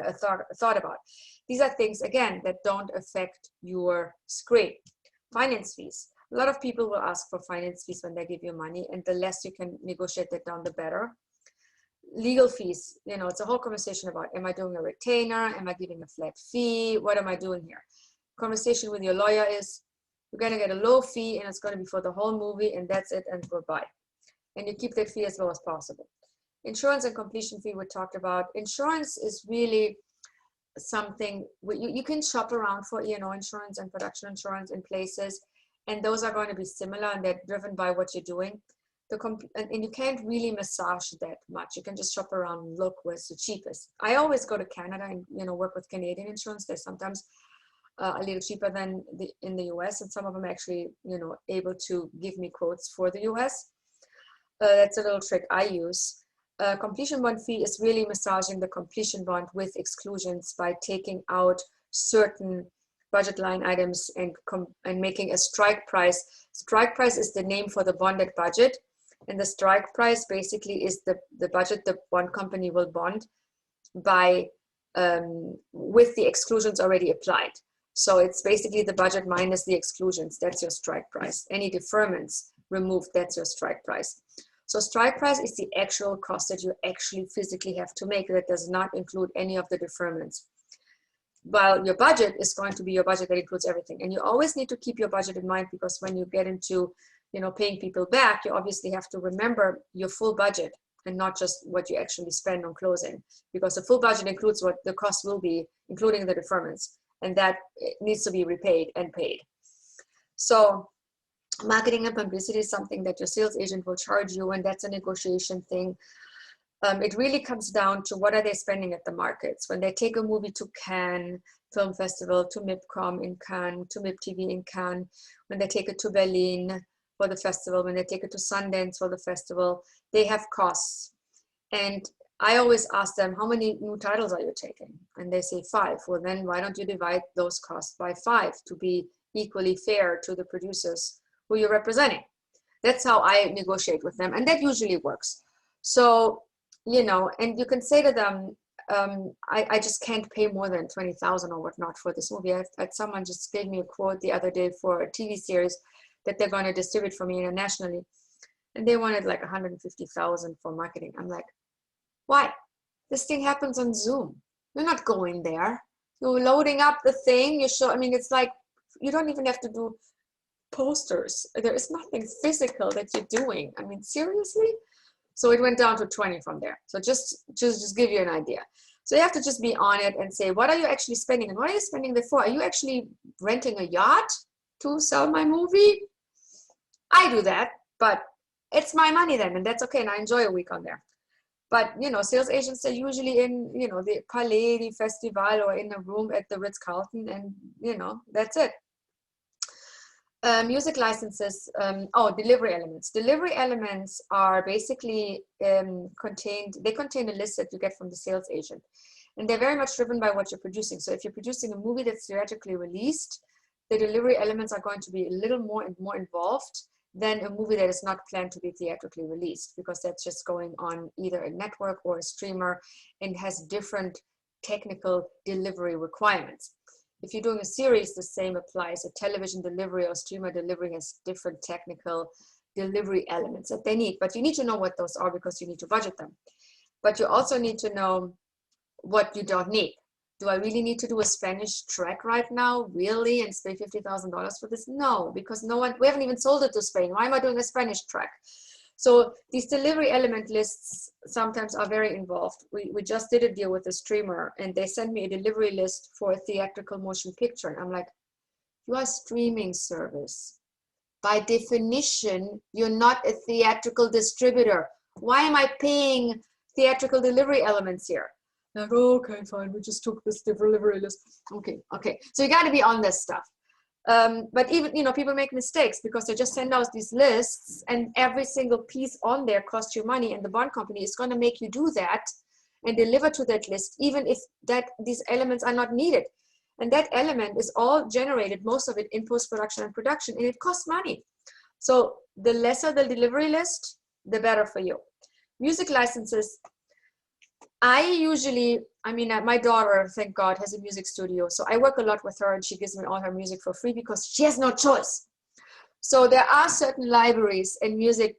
a thought about. These are things, again, that don't affect your screen. Finance fees. A lot of people will ask for finance fees when they give you money, and the less you can negotiate that down, the better. Legal fees, it's a whole conversation about, am I doing a retainer? Am I giving a flat fee? What am I doing here? Conversation with your lawyer is, you're going to get a low fee and it's going to be for the whole movie, and that's it, and goodbye. And you keep that fee as low as possible. Insurance and completion fee we talked about. Insurance is really something you can shop around for E&O insurance and production insurance in places, and those are going to be similar, and they're driven by what you're doing. And you can't really massage that much. You can just shop around and look where's the cheapest. I always go to Canada and work with Canadian insurance. They're sometimes a little cheaper than in the US, and some of them actually able to give me quotes for the US. That's a little trick I use. Completion bond fee is really massaging the completion bond with exclusions by taking out certain budget line items and making a strike price. Strike price is the name for the bonded budget, and the strike price basically is the budget the bond company will bond by with the exclusions already applied. So it's basically the budget minus the exclusions. That's your strike price. Any deferments removed, that's your strike price. So strike price is the actual cost that you actually physically have to make. That does not include any of the deferments. While your budget is going to be your budget that includes everything. And you always need to keep your budget in mind, because when you get into paying people back, you obviously have to remember your full budget and not just what you actually spend on closing, because the full budget includes what the cost will be, including the deferments, and that needs to be repaid and paid. So marketing and publicity is something that your sales agent will charge you, and that's a negotiation thing. It really comes down to what are they spending at the markets. When they take a movie to Cannes Film Festival, to MIPCOM in Cannes, to MIPTV in Cannes, when they take it to Berlin for the festival, when they take it to Sundance for the festival, they have costs. And I always ask them, how many new titles are you taking? And they say 5. Well, then why don't you divide those costs by 5 to be equally fair to the producers who you're representing? That's how I negotiate with them, and that usually works. So, and you can say to them, I just can't pay more than 20,000 or whatnot for this movie. Someone just gave me a quote the other day for a TV series that they're going to distribute for me internationally, and they wanted like 150,000 for marketing. I'm like, why? This thing happens on Zoom. You're not going there. You're loading up the thing. It's like, you don't even have to do posters. There is nothing physical that you're doing. Seriously? So it went down to 20 from there. So just give you an idea. So you have to just be on it and say, what are you actually spending? And what are you spending it for? Are you actually renting a yacht to sell my movie? I do that, but it's my money then, and that's okay. And I enjoy a week on there. But, sales agents are usually in, the Palais, the Festival, or in a room at the Ritz-Carlton, and, that's it. Music licenses, delivery elements. Delivery elements are basically contain a list that you get from the sales agent. And they're very much driven by what you're producing. So if you're producing a movie that's theatrically released, the delivery elements are going to be a little more and more involved than a movie that is not planned to be theatrically released, because that's just going on either a network or a streamer and has different technical delivery requirements. If you're doing a series, the same applies. A television delivery or streamer delivery has different technical delivery elements that they need, but you need to know what those are because you need to budget them. But you also need to know what you don't need. Do I really need to do a Spanish track right now? Really? And pay $50,000 for this? No, because we haven't even sold it to Spain. Why am I doing a Spanish track? So these delivery element lists sometimes are very involved. We just did a deal with a streamer and they sent me a delivery list for a theatrical motion picture. And I'm like, you are a streaming service. By definition, you're not a theatrical distributor. Why am I paying theatrical delivery elements here? Like, oh, okay, fine, we just took this delivery list. Okay. So you got to be on this stuff. But even, people make mistakes because they just send out these lists and every single piece on there costs you money, and the bond company is going to make you do that and deliver to that list, even if these elements are not needed. And that element is all generated, most of it in post-production and production, and it costs money. So the lesser the delivery list, the better for you. Music licenses, my daughter, thank God, has a music studio. So I work a lot with her and she gives me all her music for free because she has no choice. So there are certain libraries and music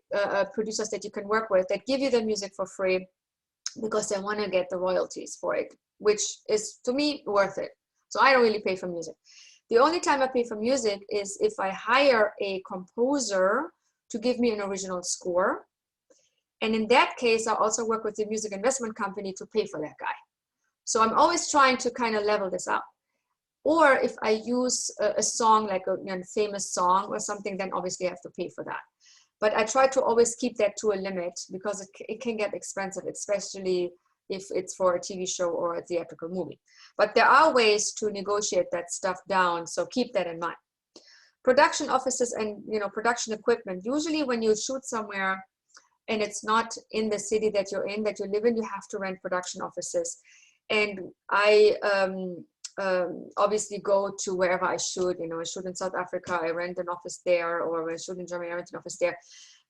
producers that you can work with that give you the music for free because they want to get the royalties for it, which is, to me, worth it. So I don't really pay for music. The only time I pay for music is if I hire a composer to give me an original score. And in that case, I also work with the music investment company to pay for that guy. So I'm always trying to kind of level this up. Or if I use a song, like a famous song or something, then obviously I have to pay for that. But I try to always keep that to a limit because it can get expensive, especially if it's for a TV show or a theatrical movie. But there are ways to negotiate that stuff down, so keep that in mind. Production offices and production equipment. Usually when you shoot somewhere and it's not in the city that you live in, you have to rent production offices. And I obviously go to wherever I shoot. I shoot in South Africa, I rent an office there, or when I shoot in Germany, I rent an office there.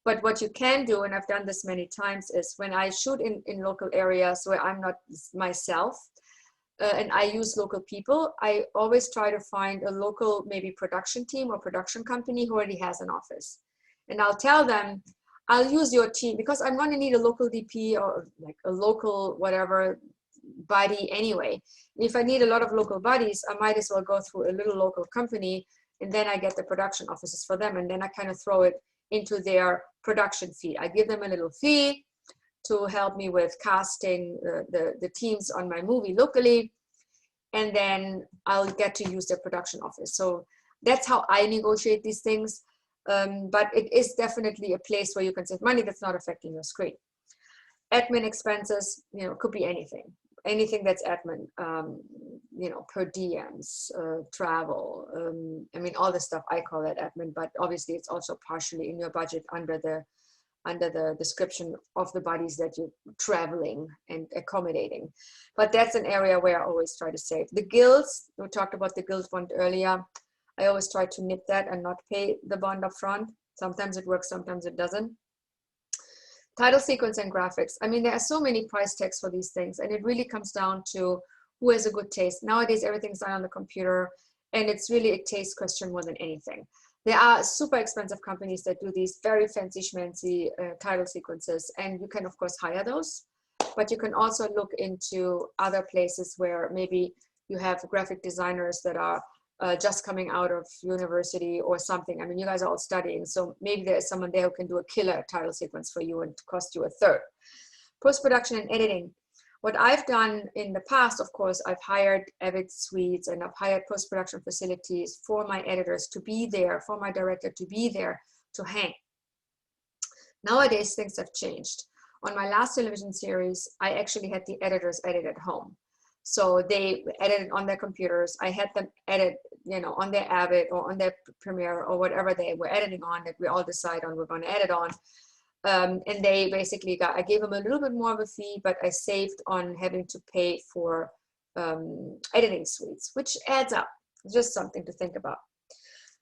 But what you can do, and I've done this many times, is when I shoot in local areas where I'm not myself, and I use local people, I always try to find a local maybe production team or production company who already has an office. And I'll tell them, I'll use your team because I'm going to need a local DP or like a local whatever buddy anyway. If I need a lot of local buddies, I might as well go through a little local company, and then I get the production offices for them, and then I kind of throw it into their production fee. I give them a little fee to help me with casting the teams on my movie locally, and then I'll get to use their production office. So that's how I negotiate these things. But it is definitely a place where you can save money that's not affecting your screen. Admin expenses, could be anything that's admin, per diems, travel. All this stuff, I call that admin, but obviously it's also partially in your budget under the description of the bodies that you're traveling and accommodating. But that's an area where I always try to save. The guilds, we talked about the guild fund earlier. I always try to nip that and not pay the bond up front. Sometimes it works, sometimes it doesn't. Title sequence and graphics. There are so many price tags for these things, and it really comes down to who has a good taste. Nowadays, everything's done on the computer, and it's really a taste question more than anything. There are super expensive companies that do these very fancy schmancy title sequences, and you can, of course, hire those. But you can also look into other places where maybe you have graphic designers that are just coming out of university or something. You guys are all studying, so maybe there's someone there who can do a killer title sequence for you and cost you a third. Post-production and editing. What I've done in the past, of course, I've hired edit suites and I've hired post-production facilities for my editors to be there, for my director to be there to hang. Nowadays, things have changed. On my last television series, I actually had the editors edit at home. So they edited on their computers. I had them edit, on their Avid or on their Premiere or whatever they were editing on that we all decide on we're going to edit on. And they basically I gave them a little bit more of a fee, but I saved on having to pay for editing suites, which adds up. Just something to think about.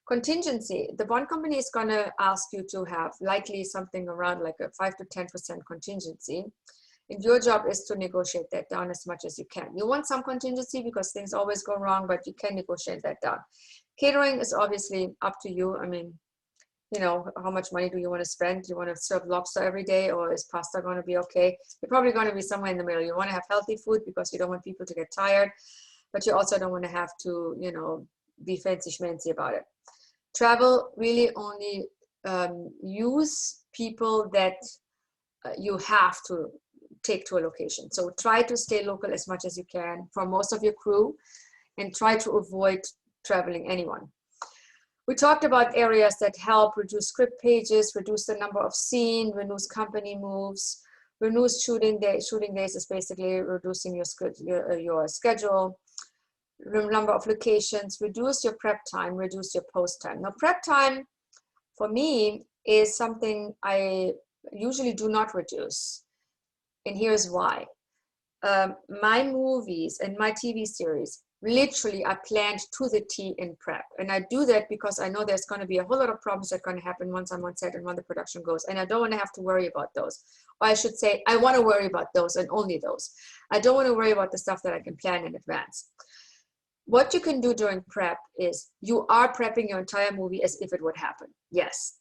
Contingency. The bond company is going to ask you to have likely something around like a 5 to 10% contingency. And your job is to negotiate that down as much as you can. You want some contingency because things always go wrong, but you can negotiate that down. Catering is obviously up to you. How much money do you want to spend? Do you want to serve lobster every day, or is pasta going to be okay? You're probably going to be somewhere in the middle. You want to have healthy food because you don't want people to get tired, but you also don't want to have to, be fancy schmancy about it. Travel, really only use people that you have to take to a location. So try to stay local as much as you can for most of your crew, and try to avoid traveling anyone. We talked about areas that help reduce script pages, reduce the number of scenes, reduce company moves, reduce shooting days. Shooting days is basically reducing your schedule, the number of locations, reduce your prep time, reduce your post time. Now, prep time for me is something I usually do not reduce. And here's why. My movies and my TV series literally are planned to the T in prep. And I do that because I know there's going to be a whole lot of problems that are going to happen once I'm on set and when the production goes. And I don't want to have to worry about those. Or I should say, I want to worry about those and only those. I don't want to worry about the stuff that I can plan in advance. What you can do during prep is you are prepping your entire movie as if it would happen. Yes.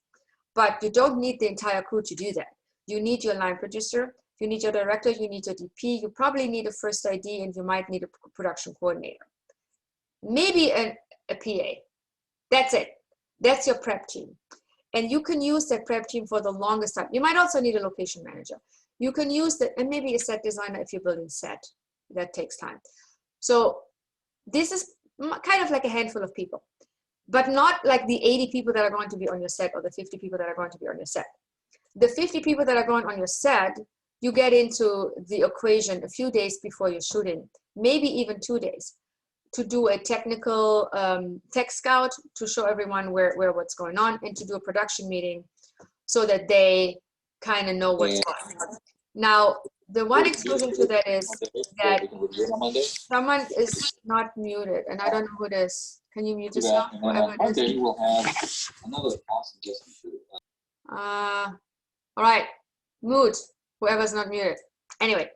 But you don't need the entire crew to do that. You need your line producer, you need your director, you need your DP, you probably need a first ID, and you might need a production coordinator. Maybe a PA. That's it. That's your prep team. And you can use that prep team for the longest time. You might also need a location manager. You can use that, and maybe a set designer if you're building set. That takes time. So this is kind of like a handful of people, but not like the 80 people that are going to be on your set or the 50 people that are going to be on your set. The 50 people that are going on your set, you get into the equation a few days before you're shooting, maybe even 2 days, to do a technical tech scout to show everyone where what's going on, and to do a production meeting so that they kind of know what's going on. Now, the one exclusion to that is that someone is not muted, and I don't know who it is. Can you mute yourself? Whoever it is. You will have another awesome guest. All right, mute whoever's not muted. Anyway,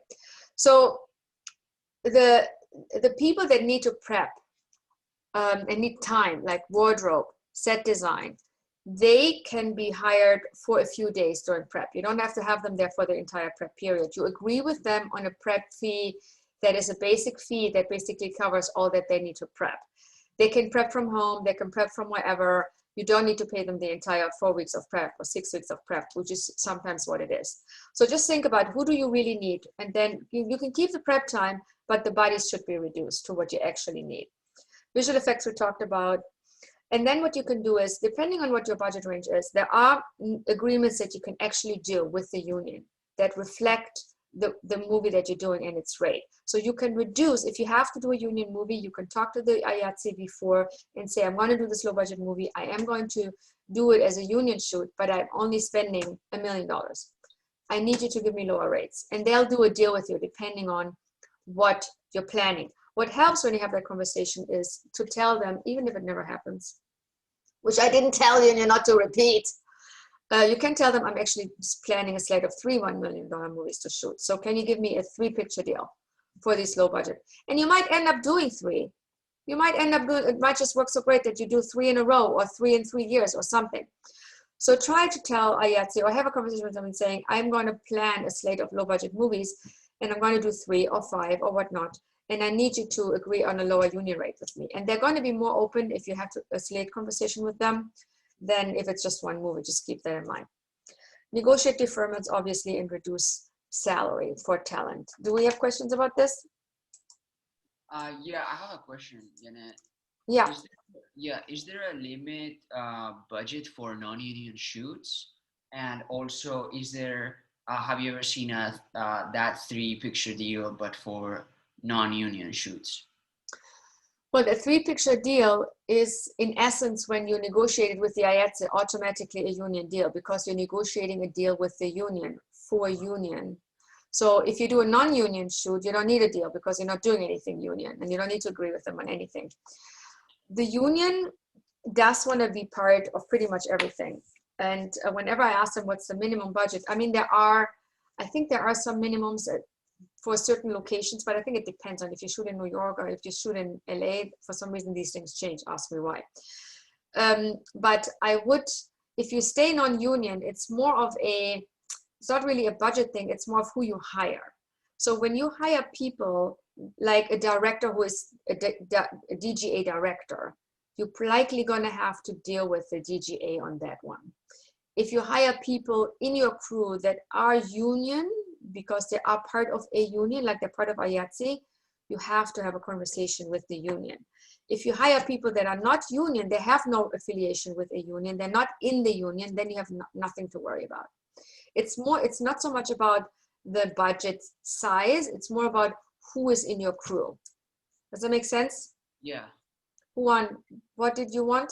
so the people that need to prep and need time, like wardrobe, set design, they can be hired for a few days during prep. You don't have to have them there for the entire prep period. You agree with them on a prep fee that is a basic fee that basically covers all that they need to prep. They can prep from home, they can prep from wherever. You don't need to pay them the entire 4 weeks of prep or 6 weeks of prep, which is sometimes what it is. So just think about who do you really need, and then you can keep the prep time, but the bodies should be reduced to what you actually need. Visual effects we talked about. And then what you can do is, depending on what your budget range is, there are agreements that you can actually do with the union that reflect the movie that you're doing and its rate. So you can reduce, if you have to do a union movie, you can talk to the IATSE before and say, I'm going to do this low budget movie. I am going to do it as a union shoot, but I'm only spending $1 million. I need you to give me lower rates. And they'll do a deal with you depending on what you're planning. What helps when you have that conversation is to tell them, even if it never happens, which I didn't tell you and you're not to repeat, you can tell them I'm actually planning a slate of 3 $1 million movies to shoot. So can you give me a 3-picture deal for this low budget? And you might end up doing 3. You might end up doing, it might just work so great that you do 3 in a row or 3 in 3 years or something. So try to tell IATSE or have a conversation with them and saying, I'm going to plan a slate of low budget movies and I'm going to do 3 or 5 or whatnot. And I need you to agree on a lower union rate with me. And they're going to be more open if you have a slate conversation with them than if it's just one movie. Just keep that in mind. Negotiate deferments, obviously, and reduce salary for talent. Do we have questions about this? Yeah, I have a question, Jeanette. Yeah. Is there a limit budget for non-union shoots? And also, is there, have you ever seen that 3-picture deal, but for non-union shoots? Well, the 3-picture deal is, in essence, when you negotiate it with the IATSE, automatically a union deal, because you're negotiating a deal with the union for union. So if you do a non-union shoot, you don't need a deal because you're not doing anything union and you don't need to agree with them on anything. The union does want to be part of pretty much everything. And whenever I ask them what's the minimum budget, I mean, I think there are some minimums for certain locations, but I think it depends on if you shoot in New York or if you shoot in LA. For some reason, these things change. Ask me why. But I would, if you stay non-union, it's more of it's not really a budget thing. It's more of who you hire. So when you hire people like a director who is a DGA director, you're likely going to have to deal with the DGA on that one. if you hire people in your crew that are union because they are part of a union, like they're part of IATSE, you have to have a conversation with the union. If you hire people that are not union, they have no affiliation with a union, they're not in the union, then you have nothing to worry about. It's not so much about the budget size, it's more about who is in your crew. Does that make sense? Yeah. What did you want?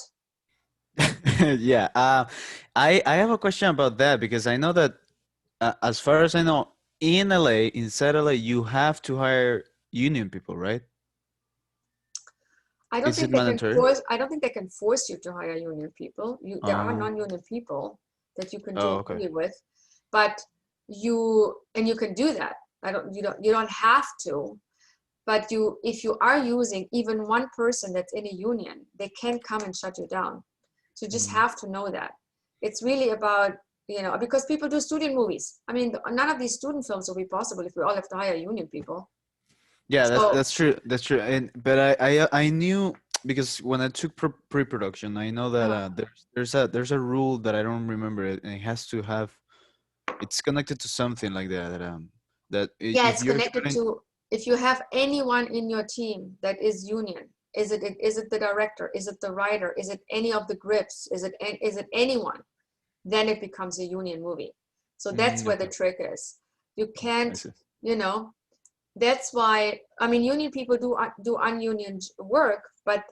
Yeah, I have a question about that because I know that as far as I know, in LA, inside LA, you have to hire union people, right? I don't Is it think they can mandatory? force. I don't think they can force you to hire union people. There are Oh. non-union people that you can do Oh, a okay. movie with, but you can do that. You don't have to, but if you are using even one person that's in a union, they can come and shut you down. So you just have to know that. It's really about, because people do student movies. I mean, none of these student films will be possible if we all have to hire union people. Yeah, So- that's true. That's true. But I knew because when I took pre-production, I know that there's a rule that I don't remember it, and it has to have, it's connected to something like that. Yeah, If it's you're connected shooting, to, if you have anyone in your team that is union, is it the director? Is it the writer? Is it any of the grips? Is it anyone? Then it becomes a union movie. So that's where the okay. trick is. You I can't, see. that's why, I mean, union people do ununion work, but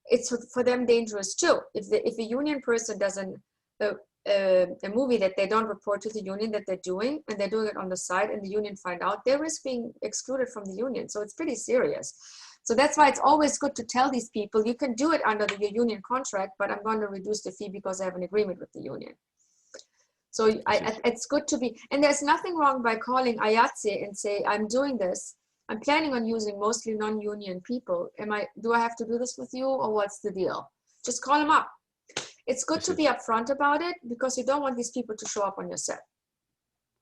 it's for them dangerous too. If a union person does a movie that they don't report to the union that they're doing, and they're doing it on the side, and the union find out, they risk being excluded from the union. So it's pretty serious. So that's why it's always good to tell these people, you can do it under your union contract, but I'm going to reduce the fee because I have an agreement with the union. So it's good to be, and there's nothing wrong by calling IATSE and say, I'm doing this. I'm planning on using mostly non-union people. Do I have to do this with you, or what's the deal? Just call them up. It's good to be upfront about it because you don't want these people to show up on your set.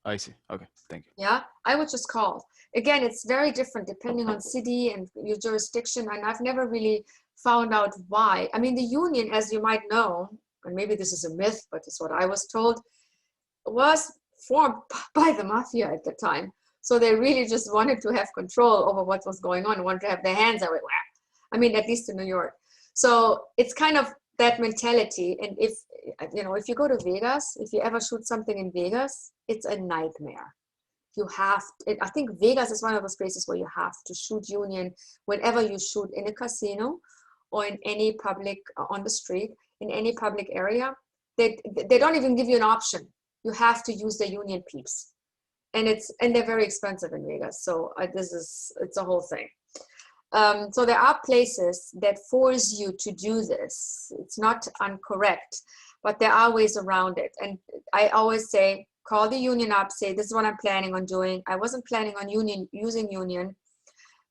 I see. Okay, thank you. Yeah, I would just call. Again, it's very different depending on city and your jurisdiction, and I've never really found out why. I mean, the union, as you might know, and maybe this is a myth, but it's what I was told, was formed by the mafia at the time. So they really just wanted to have control over what was going on, wanted to have their hands everywhere. I mean, at least in New York. So it's kind of that mentality. And if you go to Vegas, if you ever shoot something in Vegas, it's a nightmare. I think Vegas is one of those places where you have to shoot union whenever you shoot in a casino or in any public, on the street, in any public area. They don't even give you an option. You have to use the union peeps. And they're very expensive in Vegas. So it's a whole thing. So there are places that force you to do this. It's not incorrect, but there are ways around it. And I always say, call the union up, say, this is what I'm planning on doing. I wasn't planning on using union,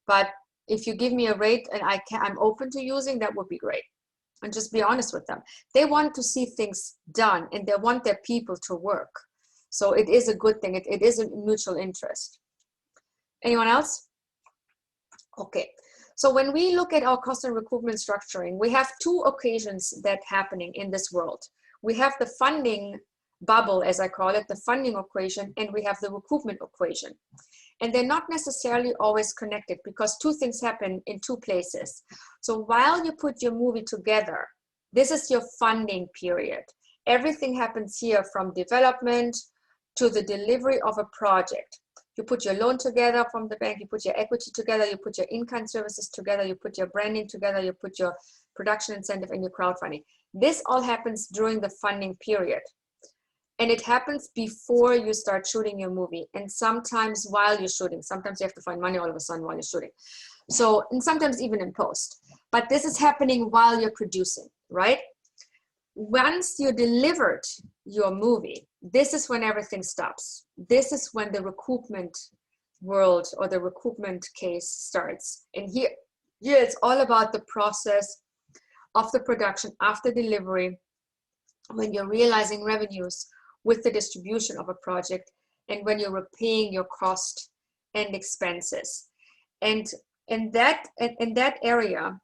but if you give me a rate and I'm open to using, that would be great. And just be honest with them. They want to see things done, and they want their people to work. So it is a good thing. It is a mutual interest. Anyone else? Okay. So when we look at our cost and recoupment structuring, we have two occasions that happening in this world. We have the funding bubble, as I call it, the funding equation, and we have the recoupment equation. And they're not necessarily always connected because two things happen in two places. So while you put your movie together, this is your funding period. Everything happens here from development to the delivery of a project. You put your loan together from the bank, you put your equity together, you put your in-kind services together, you put your branding together, you put your production incentive and your crowdfunding. This all happens during the funding period. And it happens before you start shooting your movie, and sometimes while you're shooting. Sometimes you have to find money all of a sudden while you're shooting. So, and sometimes even in post. But this is happening while you're producing, right? Once you delivered your movie, this is when everything stops. This is when the recoupment world or the recoupment case starts. And here it's all about the process of the production after delivery, when you're realizing revenues with the distribution of a project, and when you're repaying your cost and expenses. And in that area,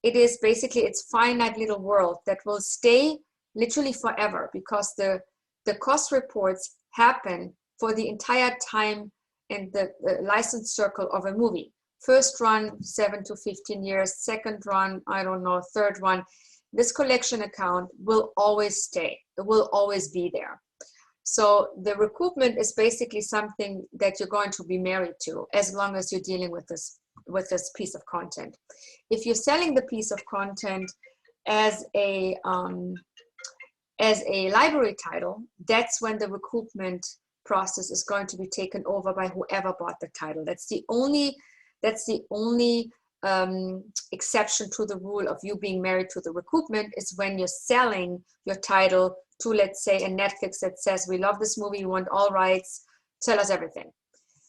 it is basically, it's finite little world that will stay literally forever, because the the cost reports happen for the entire time in the license circle of a movie. First run, 7 to 15 years. Second run, I don't know, third run. This collection account will always stay. It will always be there. So the recoupment is basically something that you're going to be married to as long as you're dealing with this piece of content. If you're selling the piece of content as a library title, that's when the recoupment process is going to be taken over by whoever bought the title. That's the only exception to the rule of you being married to the recoupment is when you're selling your title to, let's say, a Netflix that says, we love this movie, we want all rights, tell us everything.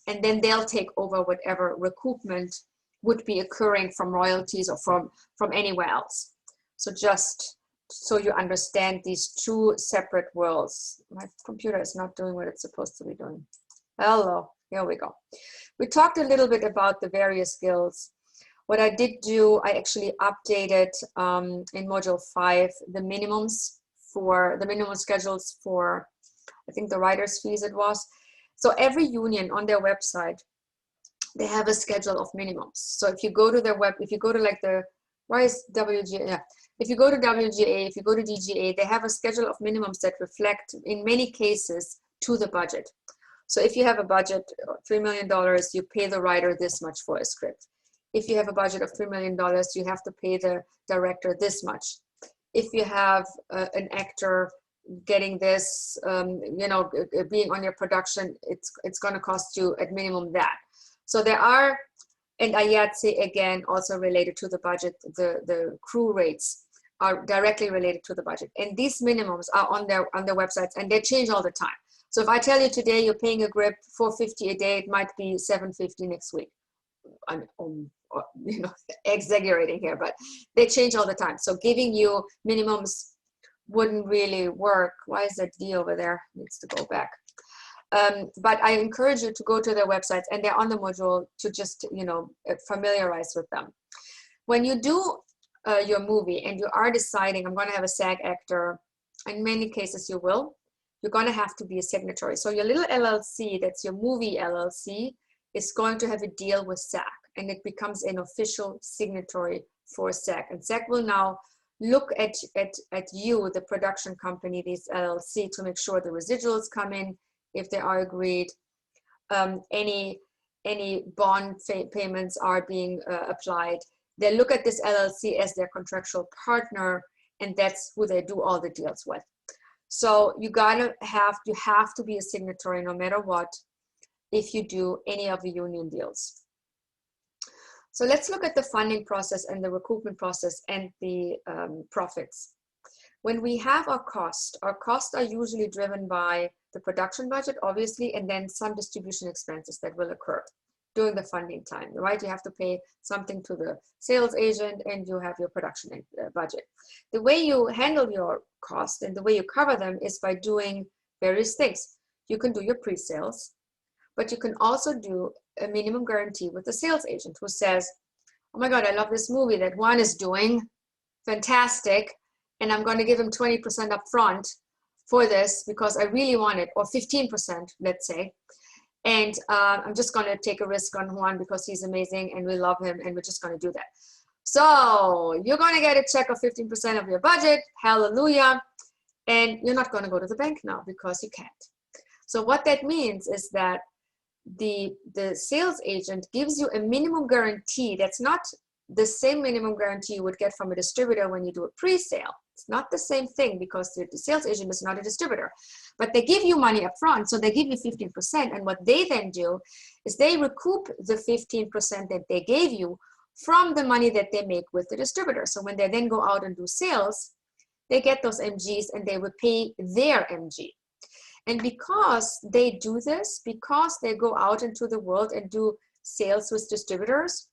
And then they'll take over whatever recoupment would be occurring from royalties or from anywhere else. So just so you understand these two separate worlds. My computer is not doing what it's supposed to be doing. Hello, here we go. We talked a little bit about the various guilds. What I did do, I actually updated in module 5 the minimums for the minimum schedules for, I think, the writer's fees it was. So every union on their website, they have a schedule of minimums. So if you go to their web, if you go to like the, why is WGA? Yeah. If you go to WGA, if you go to DGA, they have a schedule of minimums that reflect, in many cases, to the budget. So if you have a budget of $3 million, you pay the writer this much for a script. If you have a budget of $3 million, you have to pay the director this much. If you have an actor getting this, you know, being on your production, it's going to cost you at minimum that. So there are, and IATSE again also related to the budget, the crew rates are directly related to the budget. And these minimums are on their websites and they change all the time. So if I tell you today you're paying a grip $450 a day, it might be $750 next week. I'm you know, exaggerating here, but they change all the time. So giving you minimums wouldn't really work. Why is that D over there? Needs to go back. But I encourage you to go to their websites and they're on the module to just, you know, familiarize with them. When you do your movie and you are deciding, I'm going to have a SAG actor, in many cases you will, you're going to have to be a signatory. So your little LLC, that's your movie LLC, is going to have a deal with SAG and it becomes an official signatory for SAG. And SAG will now look at you, the production company, this LLC, to make sure the residuals come in if they are agreed. Any bond payments are being applied. They look at this LLC as their contractual partner, and that's who they do all the deals with. So you have to be a signatory no matter what if you do any of the union deals. So let's look at the funding process and the recoupment process and the profits. When we have our costs are usually driven by the production budget, obviously, and then some distribution expenses that will occur during the funding time, right? You have to pay something to the sales agent and you have your production budget. The way you handle your costs and the way you cover them is by doing various things. You can do your pre-sales, but you can also do a minimum guarantee with the sales agent who says, oh my God, I love this movie that Juan is doing, fantastic, and I'm going to give him 20% up front for this because I really want it, or 15%, let's say. And I'm just going to take a risk on Juan because he's amazing and we love him and we're just going to do that. So you're going to get a check of 15% of your budget, hallelujah, and you're not going to go to the bank now because you can't. So what that means is that the sales agent gives you a minimum guarantee that's not the same minimum guarantee you would get from a distributor when you do a pre-sale. It's not the same thing because the sales agent is not a distributor, but they give you money up front. So they give you 15%. And what they then do is they recoup the 15% that they gave you from the money that they make with the distributor. So when they then go out and do sales, they get those MGs and they would pay their MG. And because they do this, because they go out into the world and do sales with distributors,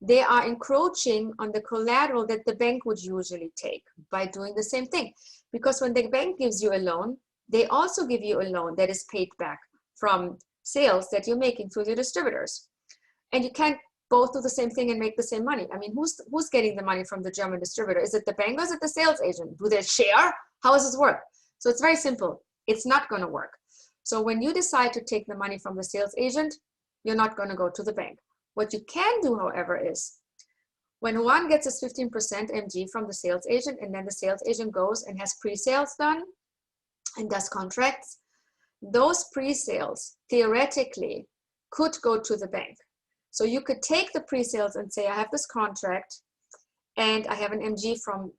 they are encroaching on the collateral that the bank would usually take by doing the same thing. Because when the bank gives you a loan, they also give you a loan that is paid back from sales that you're making through your distributors. And you can't both do the same thing and make the same money. I mean, who's getting the money from the German distributor? Is it the bank or is it the sales agent? Do they share? How does this work? So it's very simple. It's not going to work. So when you decide to take the money from the sales agent, you're not going to go to the bank. What you can do, however, is when Juan gets his 15% MG from the sales agent, and then the sales agent goes and has pre-sales done and does contracts, those pre-sales theoretically could go to the bank. So you could take the pre-sales and say, I have this contract and I have an MG from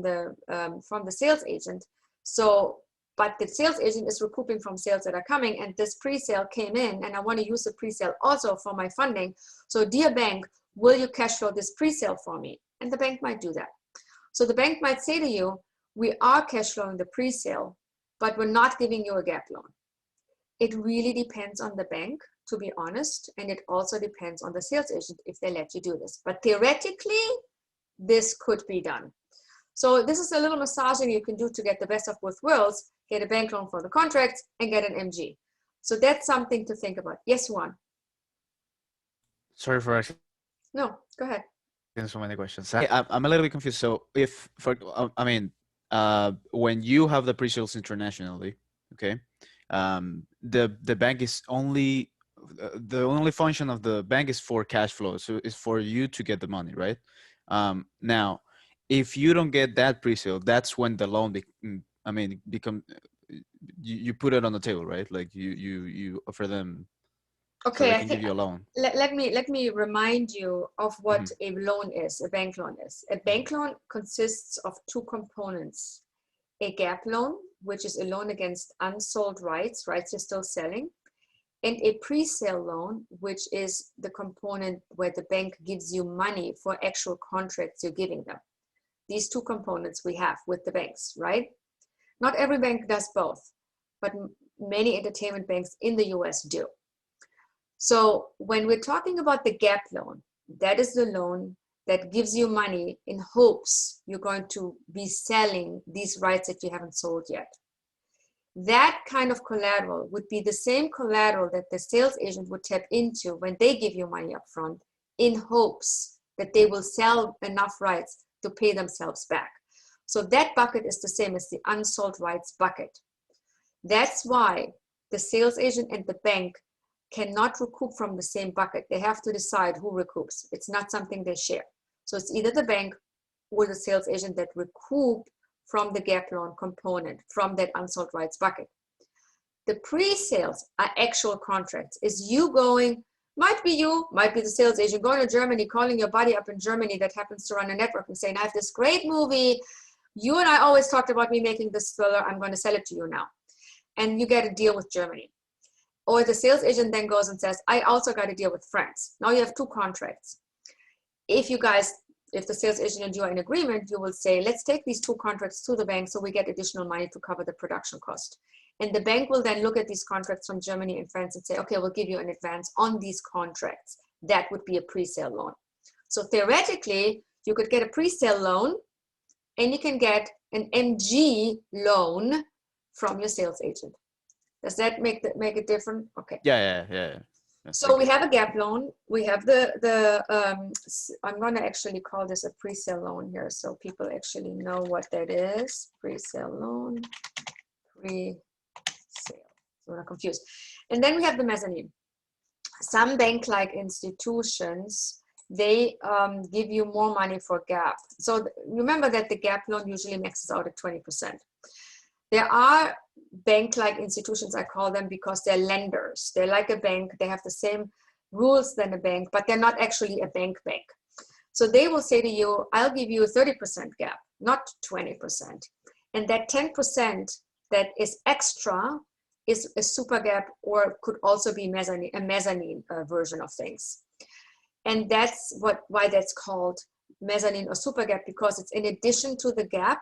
the sales agent. So, but the sales agent is recouping from sales that are coming, and this pre-sale came in, and I want to use the pre-sale also for my funding. So dear bank, will you cash flow this pre-sale for me? And the bank might do that. So the bank might say to you, we are cash flowing the pre-sale, but we're not giving you a gap loan. It really depends on the bank, to be honest, and it also depends on the sales agent if they let you do this. But theoretically, this could be done. So this is a little massaging you can do to get the best of both worlds, get a bank loan for the contracts and get an MG. So that's something to think about. Yes, Juan? Sorry for asking No, go ahead. so many questions. I'm a little bit confused. So if, when you have the pre-sales internationally, okay, the bank is only, the only function of the bank is for cash flow. So it's for you to get the money, right? Now, if you don't get that pre-sale, that's when the loan, you put it on the table, right? Like you offer them, Okay, so they can give you a loan. Let me remind you of what a loan is, a bank loan is. A bank loan consists of two components. A gap loan, which is a loan against unsold rights you're still selling, and a pre-sale loan, which is the component where the bank gives you money for actual contracts you're giving them. These two components we have with the banks, right? Not every bank does both, but many entertainment banks in the US do. So when we're talking about the gap loan, that is the loan that gives you money in hopes you're going to be selling these rights that you haven't sold yet. That kind of collateral would be the same collateral that the sales agent would tap into when they give you money up front in hopes that they will sell enough rights to pay themselves back. So that bucket is the same as the unsold rights bucket. That's why the sales agent and the bank cannot recoup from the same bucket. They have to decide who recoups. It's not something they share. So it's either the bank or the sales agent that recoup from the gap loan component from that unsold rights bucket. The pre-sales are actual contracts. Is you going, might be you, might be the sales agent going to Germany, calling your buddy up in Germany that happens to run a network and saying, I have this great movie. You and I always talked about me making this thriller. I'm going to sell it to you now. And you get a deal with Germany. Or the sales agent then goes and says, I also got a deal with France. Now you have two contracts. If the sales agent and you are in agreement, you will say, let's take these two contracts to the bank so we get additional money to cover the production cost. And the bank will then look at these contracts from Germany and France and say, okay, we'll give you an advance on these contracts. That would be a pre-sale loan. So theoretically, you could get a pre-sale loan and you can get an MG loan from your sales agent. Does that make it different? Okay. Yeah. So we have a gap loan. We have I'm going to actually call this a pre-sale loan here so people actually know what that is. Pre-sale loan, pre-sale. So we're not confused. And then we have the mezzanine. Some bank-like institutions, they give you more money for gap. So remember that the gap loan usually maxes out at 20%. There are bank-like institutions, I call them, because they're lenders. They're like a bank. They have the same rules than a bank, but they're not actually a bank. So they will say to you, I'll give you a 30% gap, not 20%. And that 10% that is extra is a super gap, or could also be a mezzanine version of things. And that's why that's called mezzanine or super gap, because it's in addition to the gap,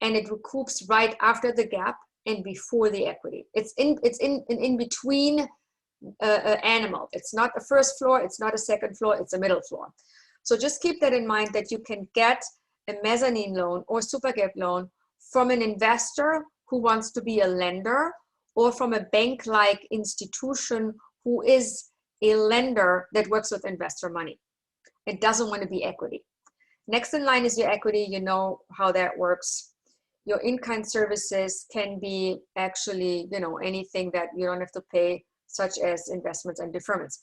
and it recoups right after the gap and before the equity. It's in between animal. It's not a first floor, it's not a second floor, it's a middle floor. So just keep that in mind, that you can get a mezzanine loan or super gap loan from an investor who wants to be a lender, or from a bank-like institution who is a lender that works with investor money. It doesn't want to be equity. Next in line is your equity. You know how that works. Your in-kind services can be actually, you know, anything that you don't have to pay, such as investments and deferments.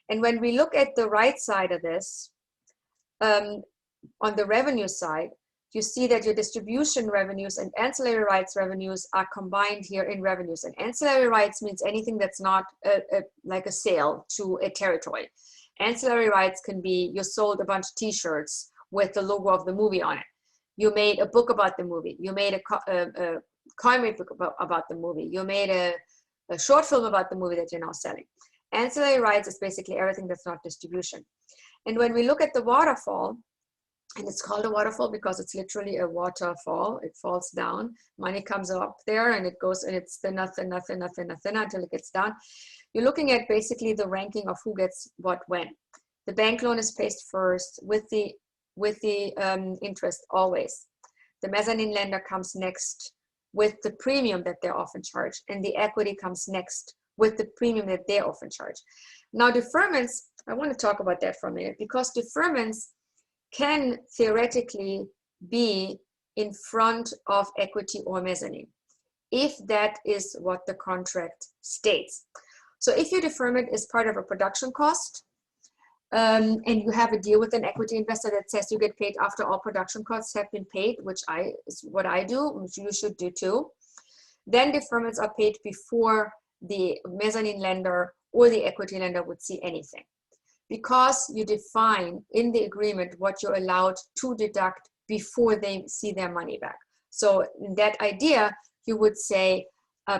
And when we look at the right side of this, on the revenue side, you see that your distribution revenues and ancillary rights revenues are combined here in revenues. And ancillary rights means anything that's not like a sale to a territory. Ancillary rights can be you sold a bunch of t-shirts with the logo of the movie on it. You made a book about the movie. You made a comic book about the movie. You made a short film about the movie that you're now selling. Ancillary rights is basically everything that's not distribution. And when we look at the waterfall, and it's called a waterfall because it's literally a waterfall. It falls down, money comes up there and it goes, and it's thinner, thinner, thinner, thinner, thinner until it gets down. You're looking at basically the ranking of who gets what when. The bank loan is paid first with the interest always. The mezzanine lender comes next with the premium that they're often charged, and the equity comes next with the premium that they're often charged. Now deferments, I want to talk about that for a minute, because deferments can theoretically be in front of equity or mezzanine, if that is what the contract states. So if your deferment is part of a production cost, and you have a deal with an equity investor that says you get paid after all production costs have been paid, which is what I do, which you should do too, then deferments are paid before the mezzanine lender or the equity lender would see anything, because you define in the agreement what you're allowed to deduct before they see their money back. So in that idea, you would say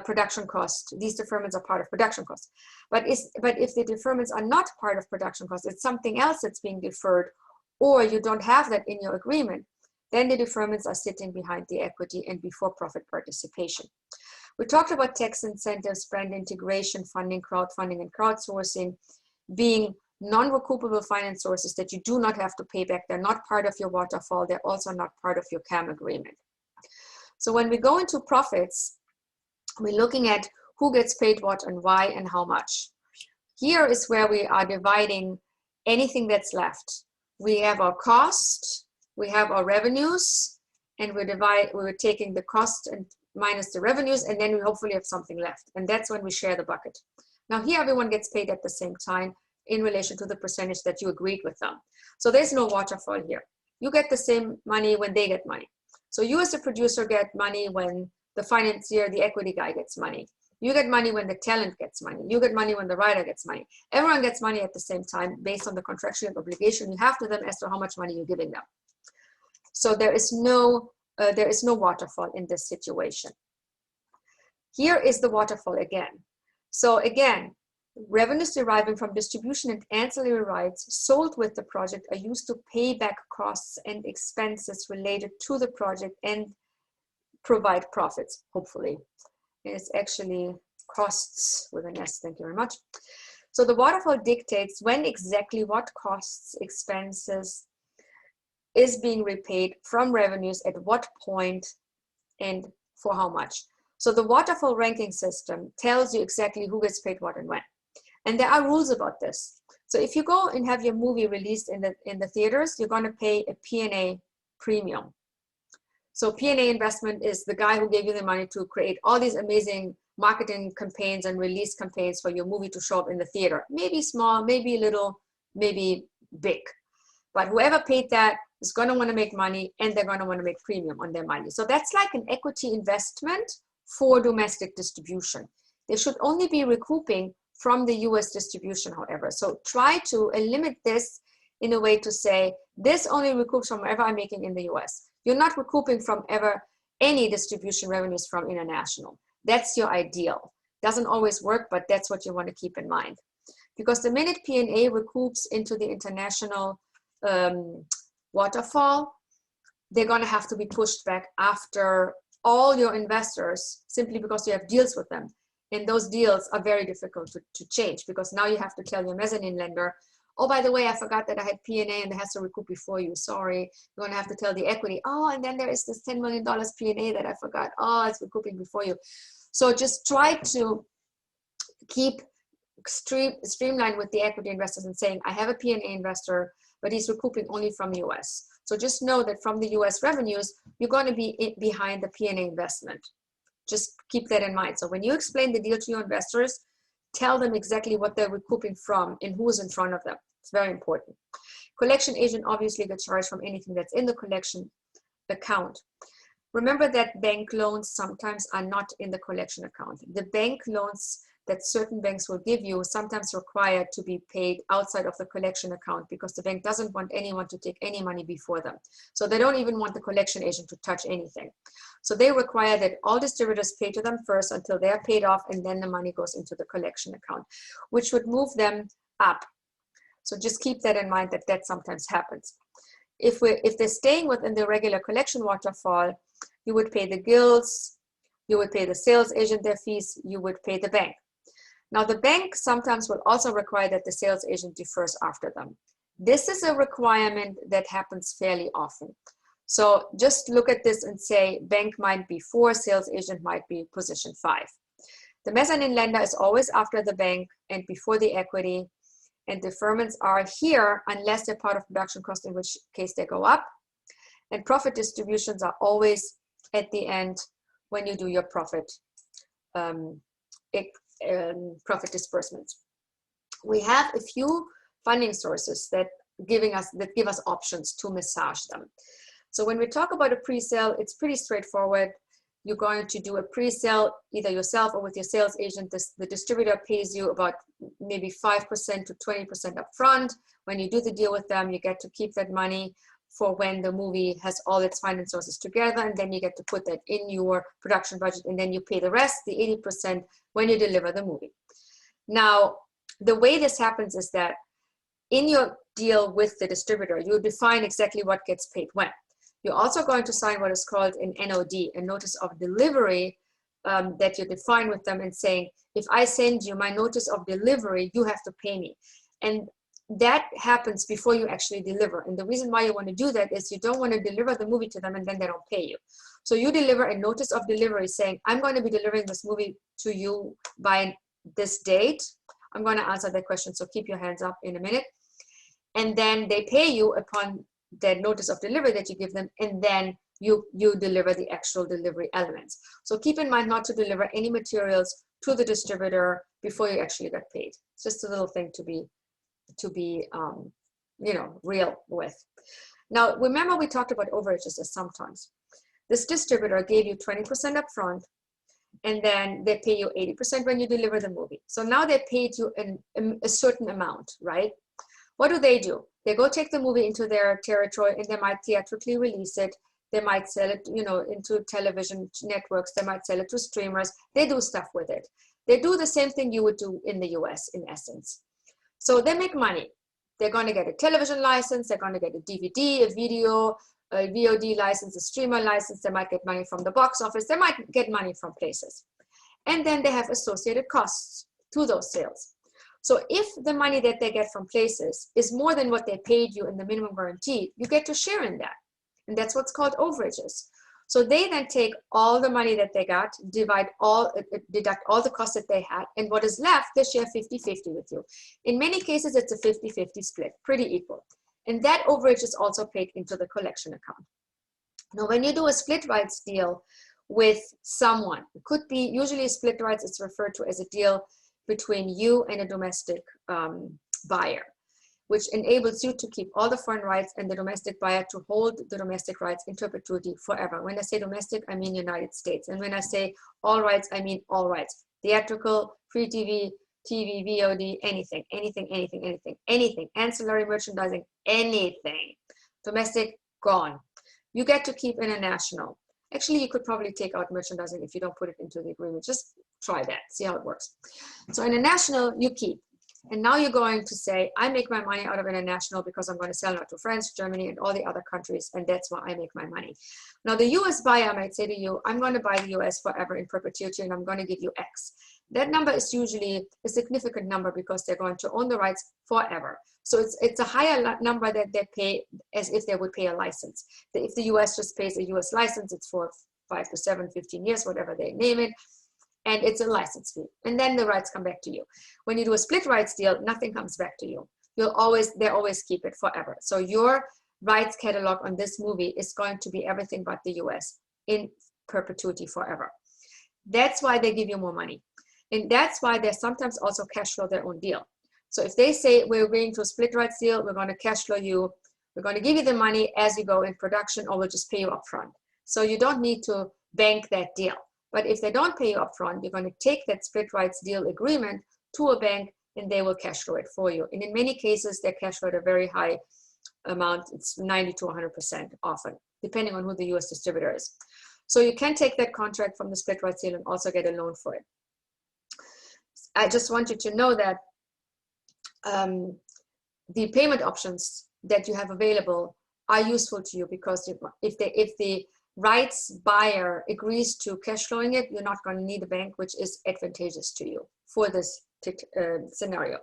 production cost, these deferments are part of production costs. But if the deferments are not part of production costs, it's something else that's being deferred, or you don't have that in your agreement, then the deferments are sitting behind the equity and before profit participation. We talked about tax incentives, brand integration, funding, crowdfunding, and crowdsourcing being non-recoupable finance sources that you do not have to pay back. They're not part of your waterfall. They're also not part of your CAM agreement. So when we go into profits, we're looking at who gets paid what and why and how much. Here is where we are dividing anything that's left. We have our cost, we have our revenues, and we're taking the cost and minus the revenues, and then we hopefully have something left. And that's when we share the bucket. Now here everyone gets paid at the same time in relation to the percentage that you agreed with them. So there's no waterfall here. You get the same money when they get money. So you as a producer get money when the financier, the equity guy gets money. You get money when the talent gets money. You get money when the writer gets money. Everyone gets money at the same time based on the contractual obligation you have to them as to how much money you're giving them. So there is no waterfall in this situation. Here is the waterfall again. So again, revenues deriving from distribution and ancillary rights sold with the project are used to pay back costs and expenses related to the project and provide profits, hopefully. It's actually costs with an S, thank you very much. So the waterfall dictates when exactly what costs, expenses is being repaid from revenues at what point and for how much. So the waterfall ranking system tells you exactly who gets paid what and when. And there are rules about this. So if you go and have your movie released in the theaters, you're going to pay a P&A premium. So P&A investment is the guy who gave you the money to create all these amazing marketing campaigns and release campaigns for your movie to show up in the theater. Maybe small, maybe little, maybe big. But whoever paid that is going to want to make money, and they're going to want to make premium on their money. So that's like an equity investment for domestic distribution. They should only be recouping from the US distribution, however. So try to limit this in a way to say, this only recoups from whatever I'm making in the US. You're not recouping from any distribution revenues from international. That's your ideal. Doesn't always work, but that's what you want to keep in mind. Because the minute P&A recoups into the international waterfall, they're going to have to be pushed back after all your investors, simply because you have deals with them. And those deals are very difficult to change, because now you have to tell your mezzanine lender, oh, by the way, I forgot that I had P&A and it has to recoup before you. Sorry. You're going to have to tell the equity, oh, and then there is this $10 million P&A that I forgot. Oh, it's recouping before you. So just try to keep streamline with the equity investors and saying, I have a P&A investor, but he's recouping only from the US. So just know that from the US revenues, you're going to be behind the P&A investment. Just keep that in mind. So when you explain the deal to your investors, tell them exactly what they're recouping from and who's in front of them. It's very important. Collection agent obviously gets charged from anything that's in the collection account. Remember that bank loans sometimes are not in the collection account. The bank loans that certain banks will give you sometimes require to be paid outside of the collection account because the bank doesn't want anyone to take any money before them. So they don't even want the collection agent to touch anything. So they require that all distributors pay to them first until they're paid off, and then the money goes into the collection account, which would move them up. So just keep that in mind that that sometimes happens. If they're staying within the regular collection waterfall, you would pay the guilds, you would pay the sales agent their fees, you would pay the bank. Now the bank sometimes will also require that the sales agent defers after them. This is a requirement that happens fairly often. So just look at this and say bank might be 4, sales agent might be position 5. The mezzanine lender is always after the bank and before the equity, and deferments are here unless they're part of production cost, in which case they go up. And profit distributions are always at the end when you do your profit disbursements. We have a few funding sources that give us options to massage them. So when we talk about a pre-sale, it's pretty straightforward. You're going to do a pre-sale either yourself or with your sales agent. The distributor pays you about maybe 5% to 20% upfront. When you do the deal with them, you get to keep that money for when the movie has all its finance sources together, and then you get to put that in your production budget, and then you pay the rest, the 80%, when you deliver the movie. Now, the way this happens is that in your deal with the distributor, you define exactly what gets paid when. You're also going to sign what is called an NOD, a notice of delivery, that you define with them and saying, if I send you my notice of delivery, you have to pay me. And that happens before you actually deliver. And the reason why you want to do that is you don't want to deliver the movie to them and then they don't pay you. So you deliver a notice of delivery saying, I'm going to be delivering this movie to you by this date. I'm going to answer that question, so keep your hands up in a minute. And then they pay you upon that notice of delivery that you give them, and then you deliver the actual delivery elements. So keep in mind not to deliver any materials to the distributor before you actually get paid. It's just a little thing to be real with. Now remember, we talked about overages as sometimes. This distributor gave you 20% up front, and then they pay you 80% when you deliver the movie. So now they paid you a certain amount, right? What do? They go take the movie into their territory, and they might theatrically release it. They might sell it, into television networks. They might sell it to streamers. They do stuff with it. They do the same thing you would do in the US, in essence. So they make money. They're going to get a television license. They're going to get a DVD, a video, a VOD license, a streamer license. They might get money from the box office. They might get money from places. And then they have associated costs to those sales. So if the money that they get from places is more than what they paid you in the minimum guarantee, you get to share in that. And that's what's called overages. So they then take all the money that they got, deduct all the costs that they had, and what is left, they share 50-50 with you. In many cases, it's a 50-50 split, pretty equal. And that overage is also paid into the collection account. Now, when you do a split rights deal with someone, it could be, usually split rights, it's referred to as a deal between you and a domestic buyer, which enables you to keep all the foreign rights and the domestic buyer to hold the domestic rights in perpetuity forever. When I say domestic, I mean United States. And when I say all rights, I mean all rights. Theatrical, free TV, VOD, anything, ancillary merchandising, anything. Domestic, gone. You get to keep international. Actually, you could probably take out merchandising if you don't put it into the agreement. Just try that, see how it works. So international, you keep. And now you're going to say, I make my money out of international because I'm going to sell it to France, Germany, and all the other countries, and that's why I make my money. Now the US buyer might say to you, I'm going to buy the US forever in perpetuity, and I'm going to give you X. That number is usually a significant number because they're going to own the rights forever. So it's a higher number that they pay as if they would pay a license. If the US just pays a US license, it's for 5 to 7, 15 years, whatever they name it. and it's a license fee. And then the rights come back to you. When you do a split rights deal, nothing comes back to you. They always keep it forever. So your rights catalog on this movie is going to be everything but the US in perpetuity forever. That's why they give you more money. And that's why they sometimes also cash flow their own deal. So if they say, we're agreeing to a split rights deal, we're going to cash flow you, we're going to give you the money as you go in production, or we'll just pay you upfront. So you don't need to bank that deal. But if they don't pay you upfront, you're going to take that split rights deal agreement to a bank and they will cash flow it for you. And in many cases, they cash flow at a very high amount. It's 90 to 100% often, depending on who the US distributor is. So you can take that contract from the split rights deal and also get a loan for it. I just want you to know that the payment options that you have available are useful to you, because if the rights buyer agrees to cash flowing it, you're not going to need a bank, which is advantageous to you for this scenario.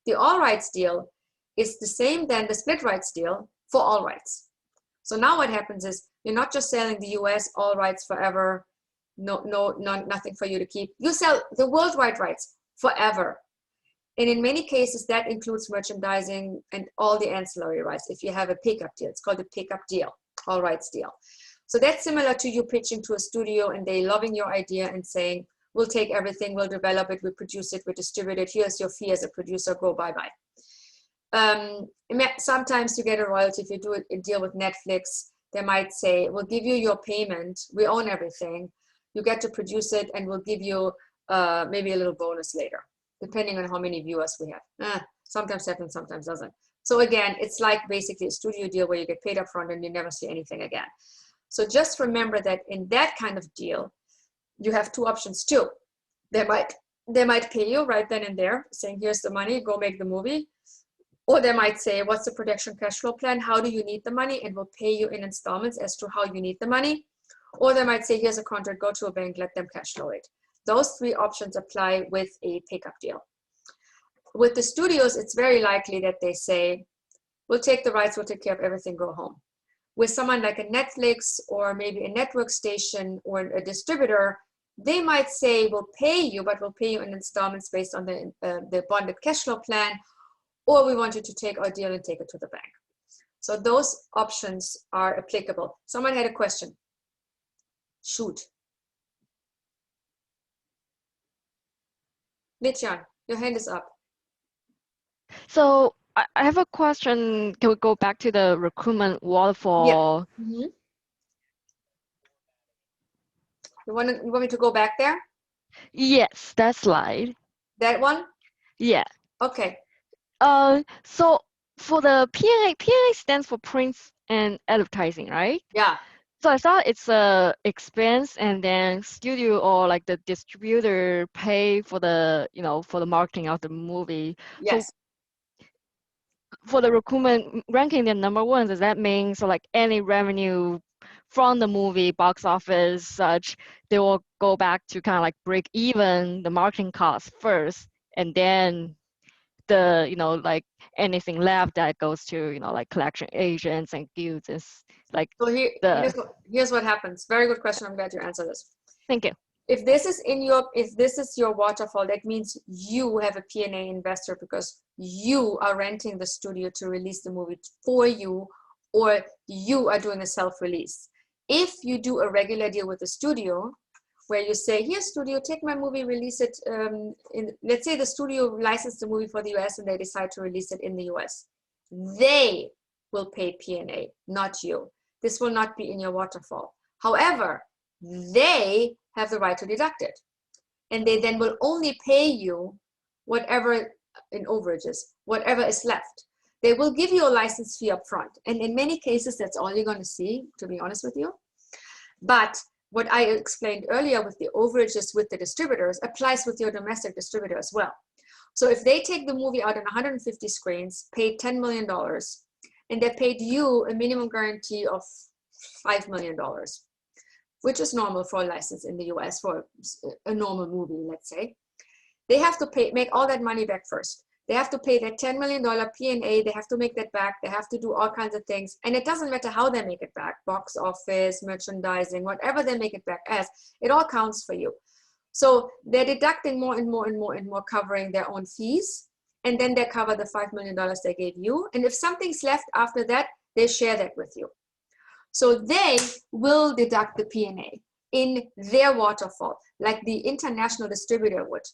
The all rights deal is the same than the split rights deal for all rights. So now what happens is you're not just selling the US all rights forever, nothing for you to keep. You sell the worldwide rights forever. And in many cases, that includes merchandising and all the ancillary rights. If you have a pickup deal, it's called a pickup deal, all rights deal. So that's similar to you pitching to a studio and they loving your idea and saying, we'll take everything, we'll develop it, we'll produce it, we'll distribute it. Here's your fee as a producer, go bye-bye. Sometimes you get a royalty. If you do a deal with Netflix, they might say, we'll give you your payment, we own everything, you get to produce it, and we'll give you maybe a little bonus later, depending on how many viewers we have. Sometimes happens, sometimes doesn't. So again, it's like basically a studio deal where you get paid up front and you never see anything again. So just remember that in that kind of deal, you have two options too. They might pay you right then and there, saying, here's the money, go make the movie. Or they might say, what's the production cash flow plan? How do you need the money? And we'll pay you in installments as to how you need the money. Or they might say, here's a contract, go to a bank, let them cash flow it. Those three options apply with a pickup deal. With the studios, it's very likely that they say, we'll take the rights, we'll take care of everything, go home. With someone like a Netflix or maybe a network station or a distributor, they might say, we'll pay you, but we'll pay you in installments based on the bonded cash flow plan, or we want you to take our deal and take it to the bank. So those options are applicable. Someone had a question. Shoot. Litjan, your hand is up. So I have a question. Can we go back to the recruitment waterfall? Yeah. Mm-hmm. You want me to go back there? Yes, that slide. That one? Yeah. Okay. So for the P&A stands for print and advertising, right? Yeah. So I thought it's a expense, and then studio or like the distributor pay for the for the marketing of the movie. Yes. So for the recruitment ranking, the number one, does that mean so like any revenue from the movie box office such, they will go back to kind of like break even the marketing costs first, and then the like anything left that goes to like collection agents and guilds is like so here's what happens. Very good question. I'm glad you answered this. Thank you. If this is your waterfall, that means you have a P&A investor because you are renting the studio to release the movie for you, or you are doing a self-release. If you do a regular deal with the studio, where you say, here studio, take my movie, release it let's say the studio licensed the movie for the US and they decide to release it in the US. They will pay P&A, not you. This will not be in your waterfall. However, they have the right to deduct it. And they then will only pay you whatever in overages, whatever is left. They will give you a license fee up front. And in many cases, that's all you're going to see, to be honest with you. But what I explained earlier with the overages with the distributors applies with your domestic distributor as well. So if they take the movie out on 150 screens, paid $10 million, and they paid you a minimum guarantee of $5 million, which is normal for a license in the US for a normal movie, let's say, they have to make all that money back first. They have to pay that $10 million P&A. They have to make that back. They have to do all kinds of things. And it doesn't matter how they make it back, box office, merchandising, whatever they make it back as, it all counts for you. So they're deducting more and more and more and more, covering their own fees. And then they cover the $5 million they gave you. And if something's left after that, they share that with you. So they will deduct the P&A in their waterfall, like the international distributor would.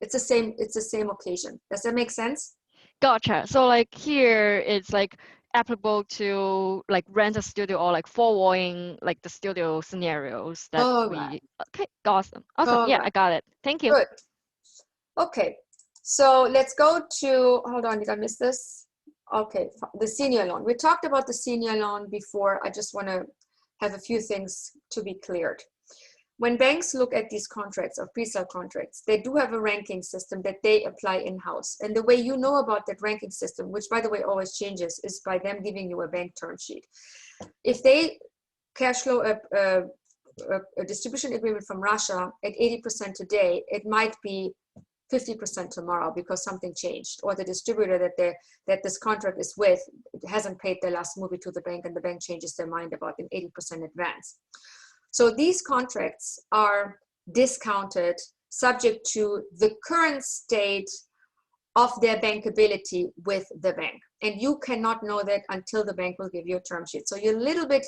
It's the same occasion. Does that make sense? Gotcha. So like here, it's like applicable to like rent a studio or like forwarding like the studio scenarios that Correct. okay, awesome. Awesome. Yeah, I Correct. got it. Thank you. Good. Okay. So let's go to, hold on, did I miss this? Okay, the senior loan. We talked about the senior loan before. I just want to have a few things to be cleared. When banks look at these contracts or pre-sale contracts, they do have a ranking system that they apply in-house. And the way you know about that ranking system, which by the way always changes, is by them giving you a bank term sheet. If they cash flow a distribution agreement from Russia at 80% today, it might be 50% tomorrow because something changed, or the distributor that this contract is with hasn't paid their last movie to the bank, and the bank changes their mind about an 80% advance. So these contracts are discounted subject to the current state of their bankability with the bank. And you cannot know that until the bank will give you a term sheet. So you're a little bit,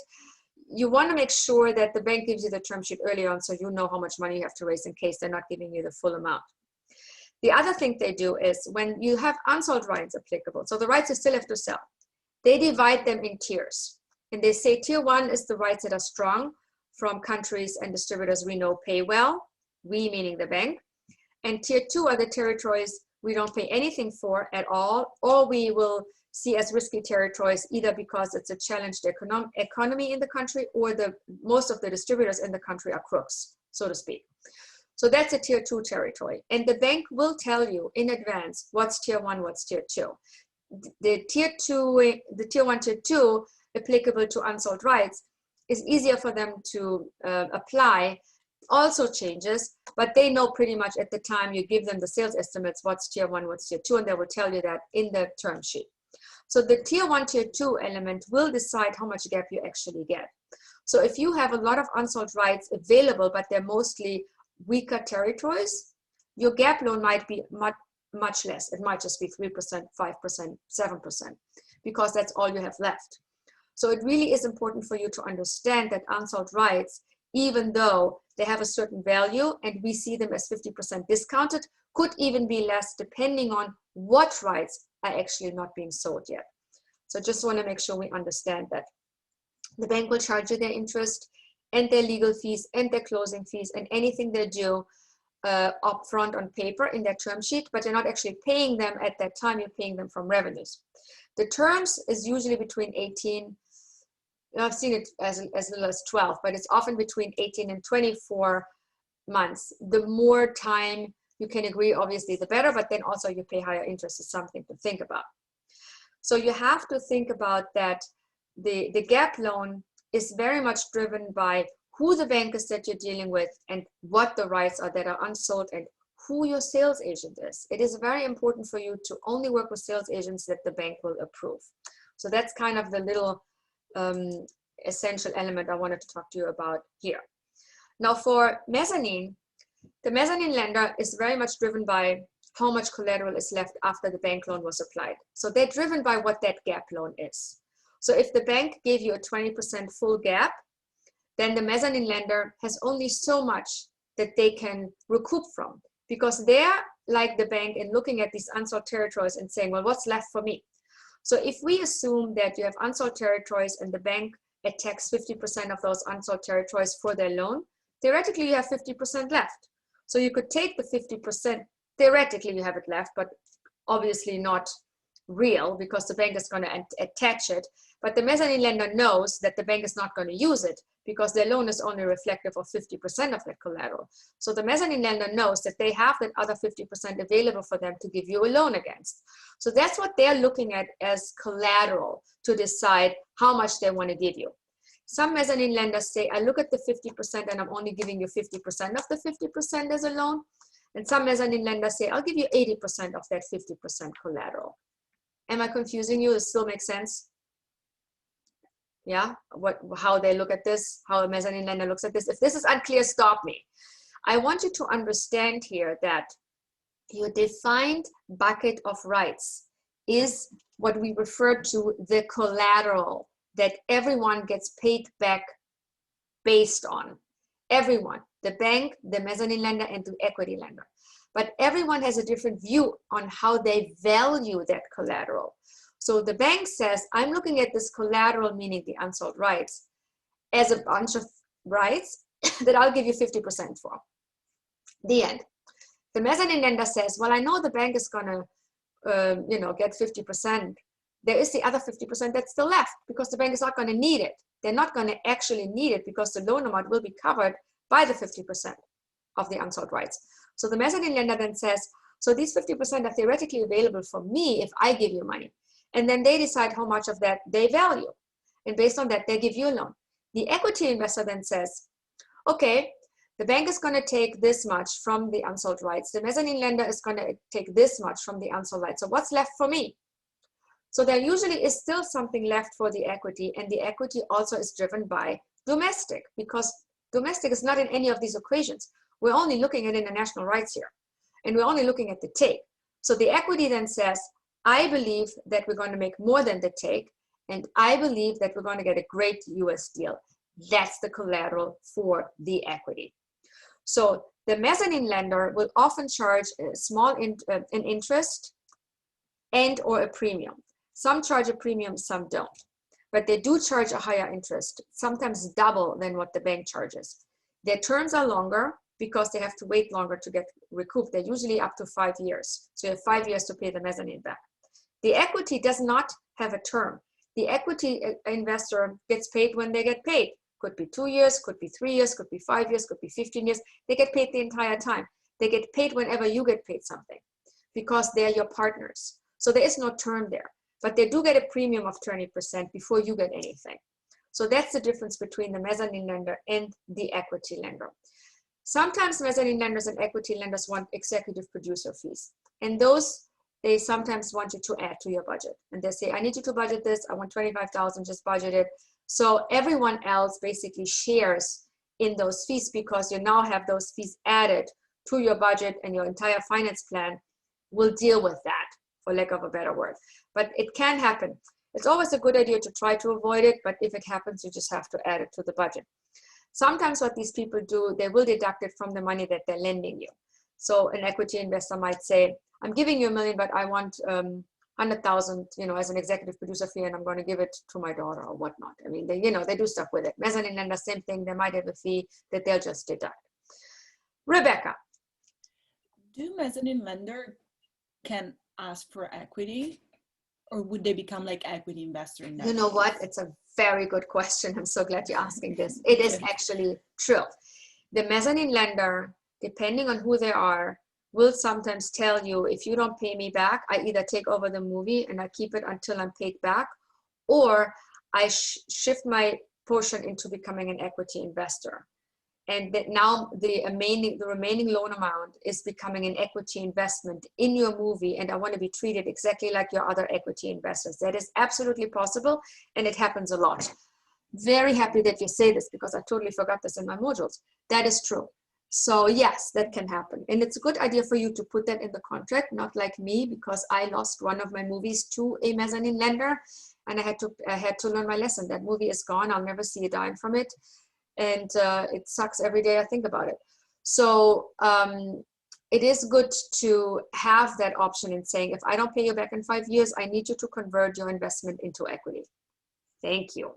you want to make sure that the bank gives you the term sheet early on so you know how much money you have to raise in case they're not giving you the full amount. The other thing they do is when you have unsold rights applicable, so the rights you still have to sell, they divide them in tiers. And they say tier 1 is the rights that are strong from countries and distributors we know pay well, we meaning the bank. And tier 2 are the territories we don't pay anything for at all, or we will see as risky territories either because it's a challenged economy in the country, or most of the distributors in the country are crooks, so to speak. So that's a tier 2 territory. And the bank will tell you in advance what's tier 1, what's tier 2. The tier 1, tier 2 applicable to unsold rights is easier for them to apply, also changes, but they know pretty much at the time you give them the sales estimates what's tier 1, what's tier 2, and they will tell you that in the term sheet. So the tier 1, tier 2 element will decide how much gap you actually get. So if you have a lot of unsold rights available, but they're mostly weaker territories, your gap loan might be much less. It might just be 3%, 5%, 7%, because that's all you have left. So it really is important for you to understand that unsold rights, even though they have a certain value and we see them as 50% discounted, could even be less depending on what rights are actually not being sold yet. So just want to make sure we understand that. The bank will charge you their interest and their legal fees and their closing fees and anything they do upfront on paper in their term sheet, but you're not actually paying them at that time, you're paying them from revenues. The terms is usually between 18, I've seen it as little as 12, but it's often between 18 and 24 months. The more time you can agree, obviously, the better, but then also you pay higher interest is something to think about. So you have to think about that the gap loan is very much driven by who the bank is that you're dealing with and what the rights are that are unsold and who your sales agent is. It is very important for you to only work with sales agents that the bank will approve. So that's kind of the little essential element I wanted to talk to you about here. Now for mezzanine, the mezzanine lender is very much driven by how much collateral is left after the bank loan was applied. So they're driven by what that gap loan is. So if the bank gave you a 20% full gap, then the mezzanine lender has only so much that they can recoup from, because they're like the bank in looking at these unsold territories and saying, well, what's left for me? So if we assume that you have unsold territories and the bank attacks 50% of those unsold territories for their loan, theoretically you have 50% left. So you could take the 50%, theoretically you have it left, but obviously not real because the bank is going to attach it. But the mezzanine lender knows that the bank is not going to use it because their loan is only reflective of 50% of that collateral. So the mezzanine lender knows that they have that other 50% available for them to give you a loan against. So that's what they're looking at as collateral to decide how much they want to give you. Some mezzanine lenders say, I look at the 50% and I'm only giving you 50% of the 50% as a loan. And some mezzanine lenders say, I'll give you 80% of that 50% collateral. Am I confusing you? Does it still make sense? Yeah, how they look at this, how a mezzanine lender looks at this. If this is unclear, stop me. I want you to understand here that your defined bucket of rights is what we refer to the collateral that everyone gets paid back based on. Everyone, the bank, the mezzanine lender, and the equity lender. But everyone has a different view on how they value that collateral. So the bank says, I'm looking at this collateral, meaning the unsold rights, as a bunch of rights that I'll give you 50% for. The end. The mezzanine lender says, well, I know the bank is gonna get 50%. There is the other 50% that's still left because the bank is not gonna need it. They're not gonna actually need it because the loan amount will be covered by the 50% of the unsold rights. So the mezzanine lender then says, so these 50% are theoretically available for me if I give you money. And then they decide how much of that they value. And based on that, they give you a loan. The equity investor then says, okay, the bank is going to take this much from the unsold rights. The mezzanine lender is going to take this much from the unsold rights. So what's left for me? So there usually is still something left for the equity, and the equity also is driven by domestic, because domestic is not in any of these equations. We're only looking at international rights here, and we're only looking at the take. So the equity then says, I believe that we're going to make more than the take, and I believe that we're going to get a great US deal. That's the collateral for the equity. So the mezzanine lender will often charge a small an interest and or a premium. Some charge a premium, some don't. But they do charge a higher interest, sometimes double than what the bank charges. Their terms are longer because they have to wait longer to get recouped. They're usually up to 5 years. So you have 5 years to pay the mezzanine back. The equity does not have a term. The equity investor gets paid when they get paid. Could be 2 years, could be 3 years, could be 5 years, could be 15 years. They get paid the entire time. They get paid whenever you get paid something because they're your partners. So there is no term there, but they do get a premium of 20% before you get anything. So that's the difference between the mezzanine lender and the equity lender. Sometimes mezzanine lenders and equity lenders want executive producer fees. And those, they sometimes want you to add to your budget. And they say, I need you to budget this. I want 25,000, just budget it. So everyone else basically shares in those fees because you now have those fees added to your budget, and your entire finance plan will deal with that, for lack of a better word. But it can happen. It's always a good idea to try to avoid it, but if it happens, you just have to add it to the budget. Sometimes what these people do, they will deduct it from the money that they're lending you. So an equity investor might say, I'm giving you $1 million, but I want 100,000, as an executive producer fee, and I'm going to give it to my daughter or whatnot. I mean, they do stuff with it. Mezzanine lender, same thing. They might have a fee that they'll just deduct. Rebecca. Do mezzanine lender can ask for equity, or would they become like equity investor in that? You know what? It's a very good question. I'm so glad you're asking this. It is actually true. The mezzanine lender, depending on who they are, will sometimes tell you, if you don't pay me back, I either take over the movie and I keep it until I'm paid back, or I shift my portion into becoming an equity investor. And that now the remaining loan amount is becoming an equity investment in your movie, and I want to be treated exactly like your other equity investors. That is absolutely possible, and it happens a lot. Very happy that you say this, because I totally forgot this in my modules. That is true. So yes, that can happen. And it's a good idea for you to put that in the contract, not like me, because I lost one of my movies to a mezzanine lender, and I had to learn my lesson. That movie is gone. I'll never see a dime from it. And it sucks every day I think about it. So it is good to have that option in saying, if I don't pay you back in 5 years, I need you to convert your investment into equity. Thank you.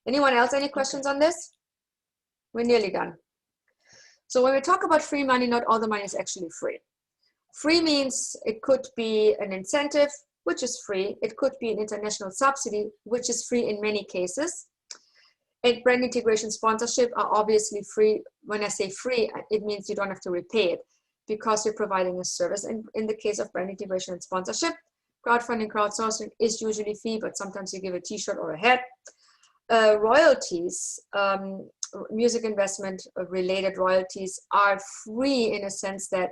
Anyone else, any questions on this? We're nearly done. So when we talk about free money, not all the money is actually free. Free means it could be an incentive, which is free. It could be an international subsidy, which is free in many cases. And brand integration sponsorship are obviously free. When I say free, it means you don't have to repay it because you're providing a service. And in the case of brand integration and sponsorship, crowdfunding, crowdsourcing is usually free, but sometimes you give a t-shirt or a hat. Royalties, music investment related royalties are free in a sense that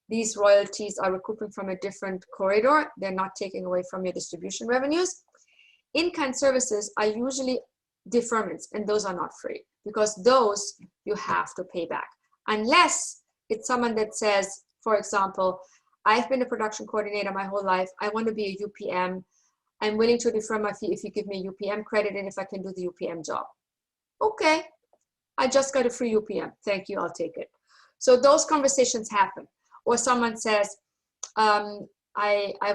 these royalties are recouping from a different corridor. They're not taking away from your distribution revenues. In-kind services are usually deferments, and those are not free because those you have to pay back. unless it's someone that says, for example, I've been a production coordinator my whole life. I want to be a UPM. I'm willing to defer my fee if you give me a UPM credit and if I can do the UPM job. Okay, I just got a free UPM. Thank you, I'll take it. So those conversations happen. Or someone says, I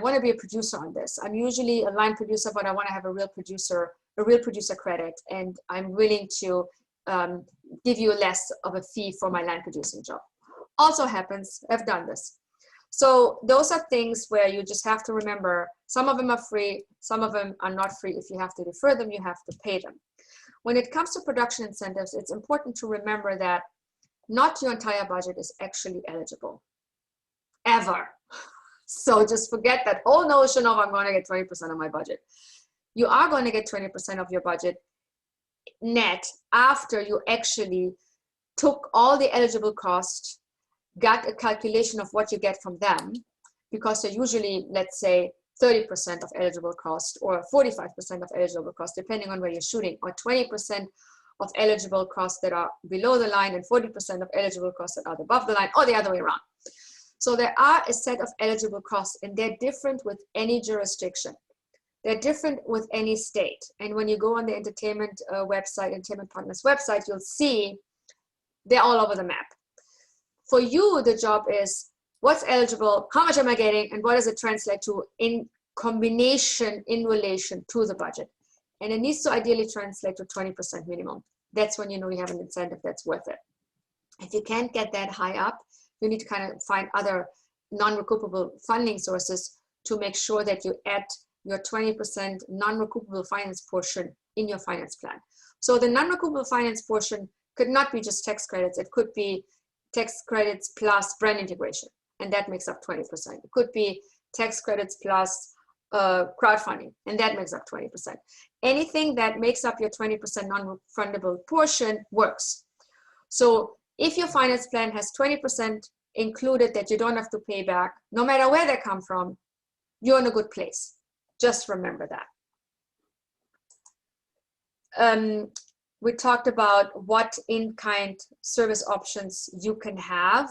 want to be a producer on this. I'm usually a line producer, but I want to have a real producer credit, and I'm willing to give you less of a fee for my line producing job. Also happens, I've done this. So those are things where you just have to remember, some of them are free, some of them are not free. If you have to defer them, you have to pay them. When it comes to production incentives, it's important to remember that not your entire budget is actually eligible, ever. So just forget that whole notion of I'm going to get 20% of my budget. You are going to get 20% of your budget net after you actually took all the eligible costs, got a calculation of what you get from them, because they're usually, let's say, 30% of eligible cost or 45% of eligible cost, depending on where you're shooting, or 20% of eligible costs that are below the line and 40% of eligible costs that are above the line, or the other way around. So there are a set of eligible costs, and they're different with any jurisdiction. They're different with any state. And when you go on the entertainment website, Entertainment Partners website, you'll see they're all over the map. For you, the job is what's eligible, how much am I getting, and what does it translate to in combination in relation to the budget. And it needs to ideally translate to 20% minimum. That's when you know you have an incentive that's worth it. If you can't get that high up, you need to kind of find other non-recoupable funding sources to make sure that you add your 20% non-recoupable finance portion in your finance plan. So the non-recoupable finance portion could not be just tax credits. It could be tax credits plus brand integration, and that makes up 20%. It could be tax credits plus crowdfunding, and that makes up 20%. Anything that makes up your 20% non-refundable portion works. So if your finance plan has 20% included that you don't have to pay back, no matter where they come from, you're in a good place. Just remember that. We talked about what in-kind service options you can have.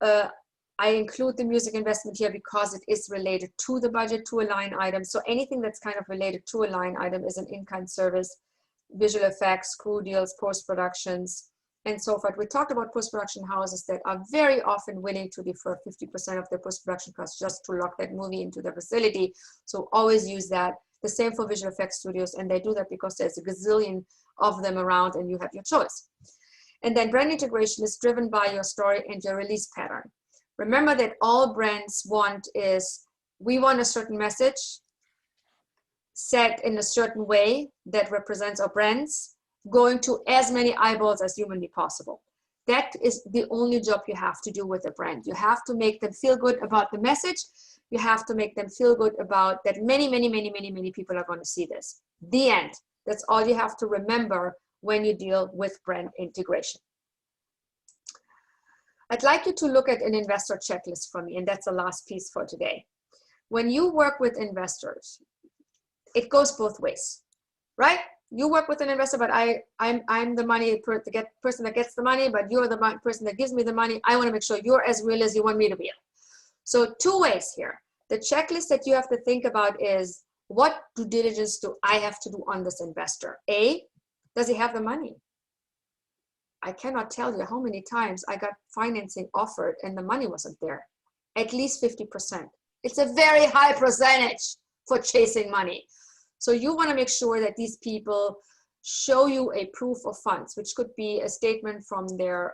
I include the music investment here because it is related to the budget, to a line item. So anything that's kind of related to a line item is an in-kind service, visual effects, crew deals, post-productions, and so forth. We talked about post-production houses that are very often willing to defer 50% of their post-production costs just to lock that movie into their facility. So always use that. The same for visual effects studios, and they do that because there's a gazillion of them around and you have your choice. And then brand integration is driven by your story and your release pattern. Remember that all brands want is, we want a certain message set in a certain way that represents our brands, going to as many eyeballs as humanly possible. That is the only job you have to do with a brand. You have to make them feel good about the message. You have to make them feel good about that many people are going to see this. The end. That's all you have to remember when you deal with brand integration. I'd like you to look at an investor checklist for me, and that's the last piece for today. When you work with investors, it goes both ways, right? You work with an investor, but I'm the money person that gets the money, but you're the person that gives me the money. I want to make sure you're as real as you want me to be. So two ways here. The checklist that you have to think about is, what due diligence do I have to do on this investor? A, does he have the money? I cannot tell you how many times I got financing offered and the money wasn't there. At least 50%. It's a very high percentage for chasing money. So you want to make sure that these people show you a proof of funds, which could be a statement from their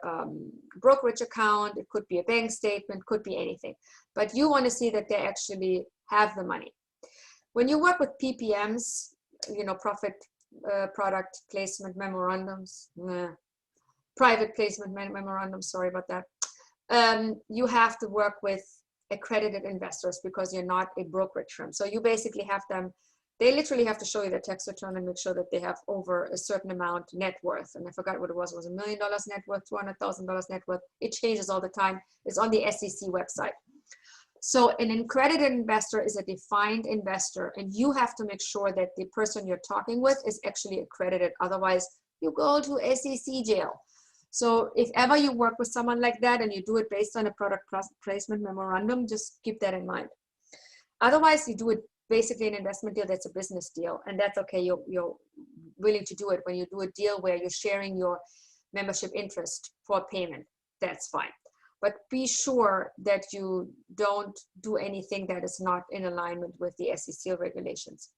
brokerage account. It could be a bank statement, could be anything. But you want to see that they actually have the money. When you work with PPMs, you know, product placement memorandums, private placement memorandums, sorry about that. You have to work with accredited investors because you're not a brokerage firm. So you basically have them, they literally have to show you their tax return and make sure that they have over a certain amount net worth. And I forgot what it was $1 million net worth, $200,000 net worth. It changes all the time. It's on the SEC website. So an accredited investor is a defined investor, and you have to make sure that the person you're talking with is actually accredited. Otherwise, you go to SEC jail. So if ever you work with someone like that and you do it based on a product placement memorandum, just keep that in mind. Otherwise, you do it basically an investment deal that's a business deal, and that's okay. You're willing to do it when you do a deal where you're sharing your membership interest for payment. That's fine. But be sure that you don't do anything that is not in alignment with the SEC regulations.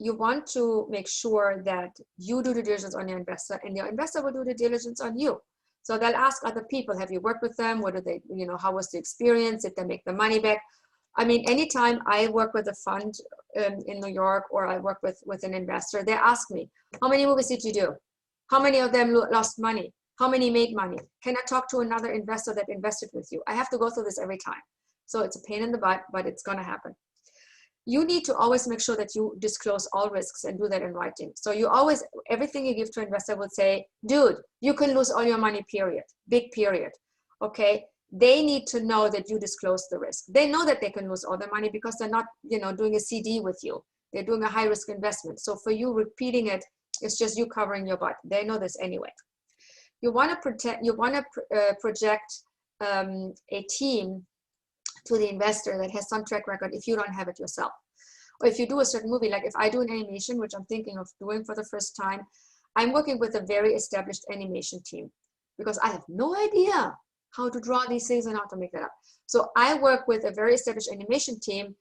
You want to make sure that you do due diligence on your investor and your investor will do the diligence on you. So they'll ask other people, have you worked with them? What did they, how was the experience? Did they make the money back? I mean, anytime I work with a fund in New York or I work with an investor, they ask me, how many movies did you do? How many of them lost money? How many made money? Can I talk to another investor that invested with you? I have to go through this every time. So it's a pain in the butt, but it's going to happen. You need to always make sure that you disclose all risks and do that in writing. So you always, everything you give to an investor would say, dude, you can lose all your money, period. Big period. Okay. They need to know that you disclose the risk. They know that they can lose all their money because they're not, doing a CD with you. They're doing a high risk investment. So for you repeating it, it's just you covering your butt. They know this anyway. You want to project a team to the investor that has some track record if you don't have it yourself. Or if you do a certain movie, like if I do an animation, which I'm thinking of doing for the first time, I'm working with a very established animation team because I have no idea how to draw these things and how to make that up. So I work with a very established animation team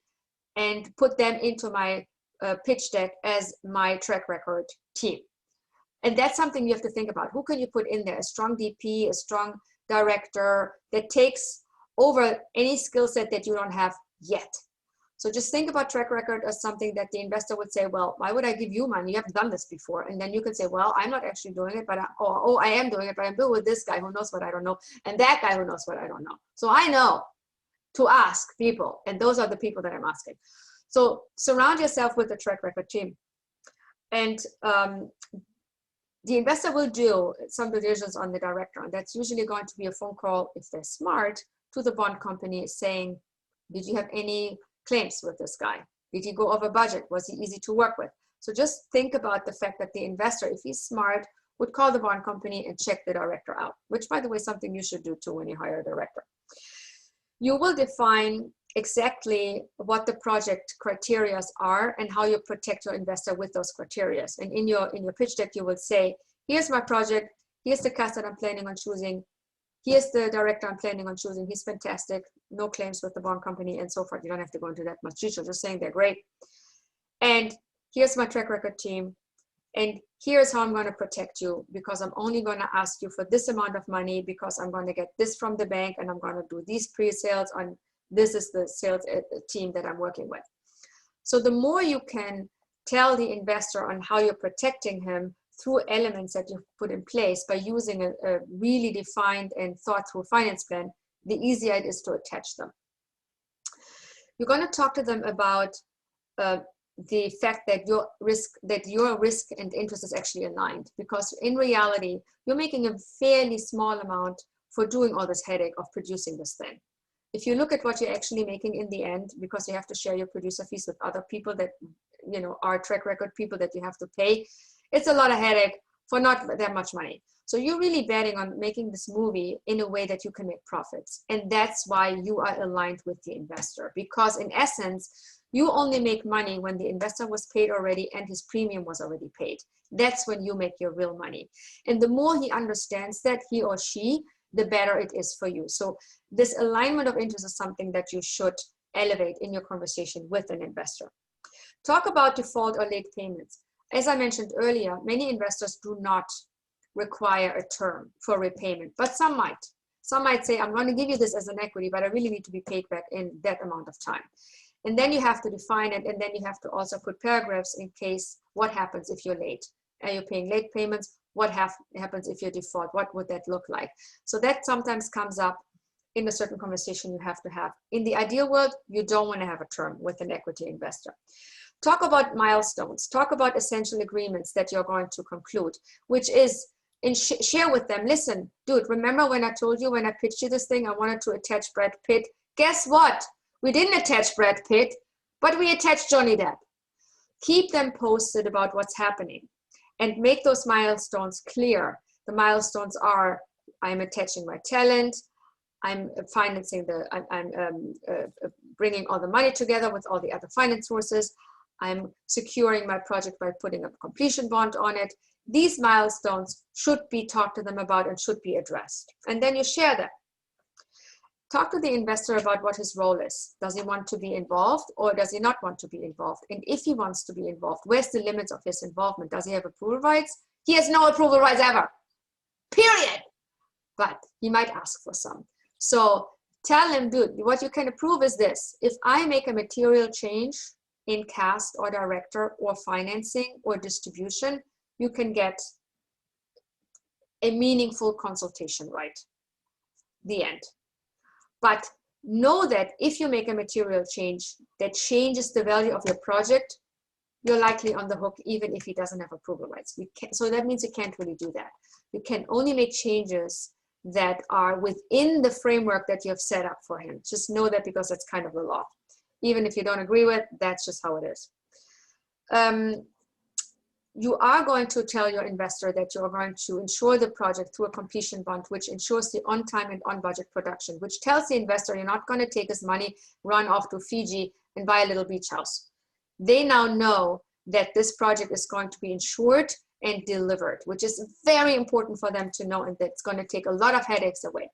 and put them into my pitch deck as my track record team. And that's something you have to think about. Who can you put in there? A strong DP, a strong director that takes over any skill set that you don't have yet. So just think about track record as something that the investor would say, well, why would I give you money? You haven't done this before. And then you can say, well, I'm not actually doing it, but I am doing it, but I'm doing it with this guy who knows what I don't know, and that guy who knows what I don't know. So I know to ask people, and those are the people that I'm asking. So surround yourself with a track record team. And the investor will do some due diligence on the director, and that's usually going to be a phone call, if they're smart, to the bond company saying, did you have any claims with this guy? Did he go over budget? Was he easy to work with? So just think about the fact that the investor, if he's smart, would call the bond company and check the director out, which, by the way, is something you should do too when you hire a director. You will define exactly what the project criteria are and how you protect your investor with those criteria. And in your pitch deck, you will say, here's my project, here's the cast that I'm planning on choosing, here's the director I'm planning on choosing, he's fantastic, no claims with the bond company, and so forth. You don't have to go into that much detail, just saying they're great. And here's my track record team, and here's how I'm going to protect you, because I'm only going to ask you for this amount of money because I'm going to get this from the bank and I'm going to do these pre-sales on, this is the sales team that I'm working with. So the more you can tell the investor on how you're protecting him through elements that you've put in place by using a really defined and thought through finance plan, the easier it is to attach them. You're going to talk to them about the fact that your risk and interest is actually aligned, because in reality, you're making a fairly small amount for doing all this headache of producing this thing. If you look at what you're actually making in the end, because you have to share your producer fees with other people that, are track record people that you have to pay, it's a lot of headache for not that much money. So you're really betting on making this movie in a way that you can make profits. And that's why you are aligned with the investor, because in essence, you only make money when the investor was paid already and his premium was already paid. That's when you make your real money. And the more he understands that, he or she, the better it is for you. So this alignment of interest is something that you should elevate in your conversation with an investor. Talk about default or late payments. As I mentioned earlier, many investors do not require a term for repayment, but some might. Some might say, I'm going to give you this as an equity, but I really need to be paid back in that amount of time. And then you have to define it, and then you have to also put paragraphs in case what happens if you're late. Are you paying late payments? What happens if you default? What would that look like? So that sometimes comes up in a certain conversation you have to have. In the ideal world, you don't want to have a term with an equity investor. Talk about milestones. Talk about essential agreements that you're going to conclude, which is share with them. Listen, dude, remember when I told you when I pitched you this thing, I wanted to attach Brad Pitt? Guess what? We didn't attach Brad Pitt, but we attached Johnny Depp. Keep them posted about what's happening and make those milestones clear The milestones are, I'm attaching my talent, I'm financing I'm bringing all the money together with all the other finance sources, I'm securing my project by putting a completion bond on it. These milestones should be talked to them about and should be addressed. And then you share them. Talk to the investor about what his role is. Does he want to be involved or does he not want to be involved? And if he wants to be involved, where's the limits of his involvement? Does he have approval rights? He has no approval rights ever, period. But he might ask for some. So tell him, dude, what you can approve is this. If I make a material change in cast or director or financing or distribution, you can get a meaningful consultation right. The end. But know that if you make a material change that changes the value of your project, you're likely on the hook even if he doesn't have approval rights. So that means you can't really do that. You can only make changes that are within the framework that you have set up for him. Just know that because that's kind of the law. Even if you don't agree with, that's just how it is. You are going to tell your investor that you are going to insure the project through a completion bond, which ensures the on-time and on-budget production, which tells the investor you're not going to take his money, run off to Fiji, and buy a little beach house. They now know that this project is going to be insured and delivered, which is very important for them to know, and that's going to take a lot of headaches away.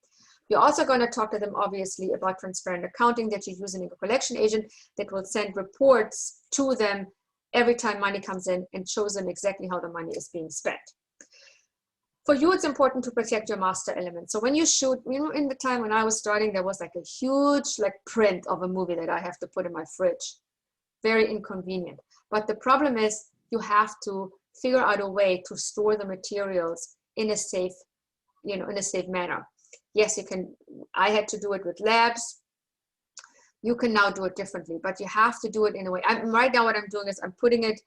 You're also going to talk to them, obviously, about transparent accounting, that you're using a collection agent that will send reports to them every time money comes in and shows them exactly how the money is being spent. For you, it's important to protect your master element. So when you shoot, you know, in the time when I was starting, there was like a huge print of a movie that I have to put in my fridge. Very inconvenient. But the problem is you have to figure out a way to store the materials in a safe, in a safe manner. Yes, you can. I had to do it with labs. You can now do it differently, but you have to do it in a way. Right now what I'm doing is I'm putting it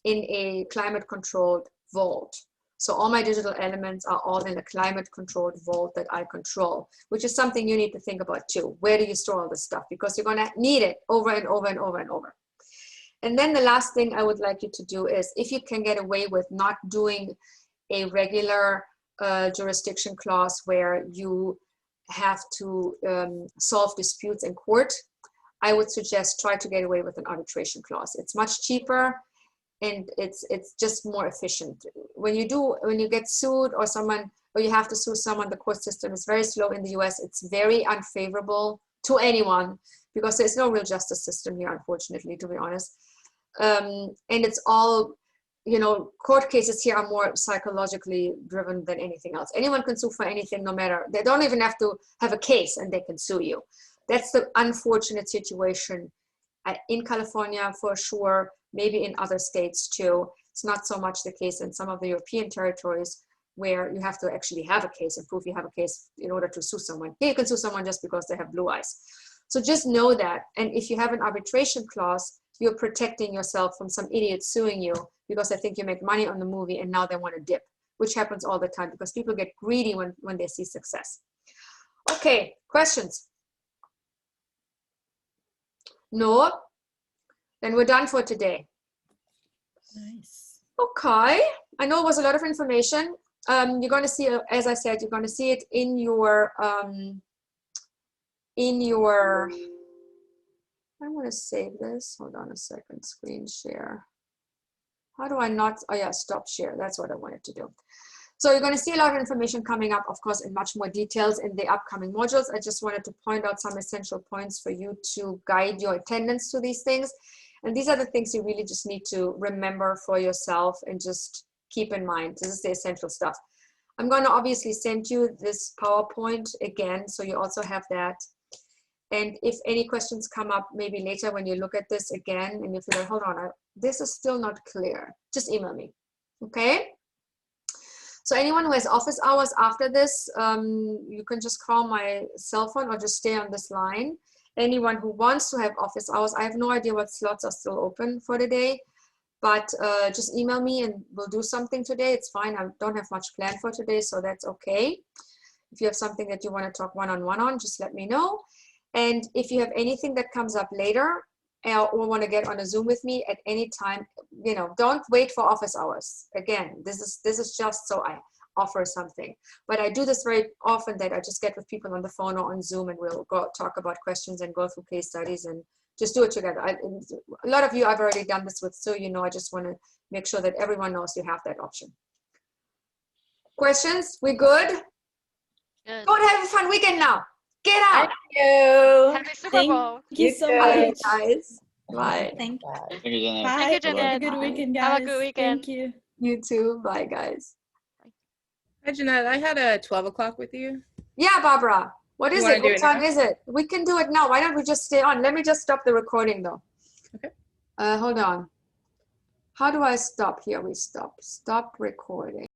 in a climate controlled vault. So all my digital elements are all in a climate controlled vault that I control, which is something you need to think about too. Where do you store all this stuff? Because you're gonna need it over and over and over and over. And then the last thing I would like you to do is, if you can get away with not doing a regular jurisdiction clause where you have to solve disputes in court, I would suggest try to get away with an arbitration clause. It's much cheaper and it's just more efficient. When you get sued or you have to sue someone, the court system is very slow in the US. It's very unfavorable to anyone because there's no real justice system here, unfortunately, to be honest. And it's all, court cases here are more psychologically driven than anything else. Anyone can sue for anything, no matter, they don't even have to have a case and they can sue you. That's the unfortunate situation in California for sure, maybe in other states too. It's not so much the case in some of the European territories where you have to actually have a case and prove you have a case in order to sue someone. Here you can sue someone just because they have blue eyes. So just know that. And if you have an arbitration clause, you're protecting yourself from some idiot suing you because they think you make money on the movie and now they want to dip, which happens all the time because people get greedy when they see success. Okay, questions? No? Then we're done for today. Nice. Okay, I know it was a lot of information. You're going to see, as I said, you're going to see it in your, I want to save this. Hold on a second, screen share. How do I not, oh yeah, stop share. That's what I wanted to do. So you're going to see a lot of information coming up, of course, in much more details in the upcoming modules. I just wanted to point out some essential points for you to guide your attendance to these things. And these are the things you really just need to remember for yourself and just keep in mind. This is the essential stuff. I'm going to obviously send you this PowerPoint again, so you also have that. And if any questions come up maybe later when you look at this again and you feel like, hold on, this is still not clear, just email me, okay? So anyone who has office hours after this, you can just call my cell phone or just stay on this line. Anyone who wants to have office hours, I have no idea what slots are still open for the day, but just email me and we'll do something today. It's fine, I don't have much planned for today, so that's okay. If you have something that you want to talk one-on-one on, just let me know. And if you have anything that comes up later or want to get on a Zoom with me at any time, don't wait for office hours. Again, this is just so offer something. But I do this very often, that I just get with people on the phone or on Zoom, and we'll go talk about questions and go through case studies and just do it together. A lot of you I've already done this with, so you know, I just want to make sure that everyone knows you have that option. Questions? We good? Good. Go and have a fun weekend now. Get out. Thank you. Happy Super Bowl. Thank you You so too. Bye, much. guys. Bye. Thank Thank you, Jeanette. Bye. Thank you, Have a Jeanette. good Bye. weekend, guys. Have a good weekend. Thank you. You too. Bye, guys. Hi, Jeanette. I had a 12 o'clock with you. Yeah, Barbara. What You is wanna it? do What it time now? is it? We can do it now. Why don't we just stay on? Let me just stop the recording, though. Okay. Hold on. How do I stop? Here we stop. Stop recording.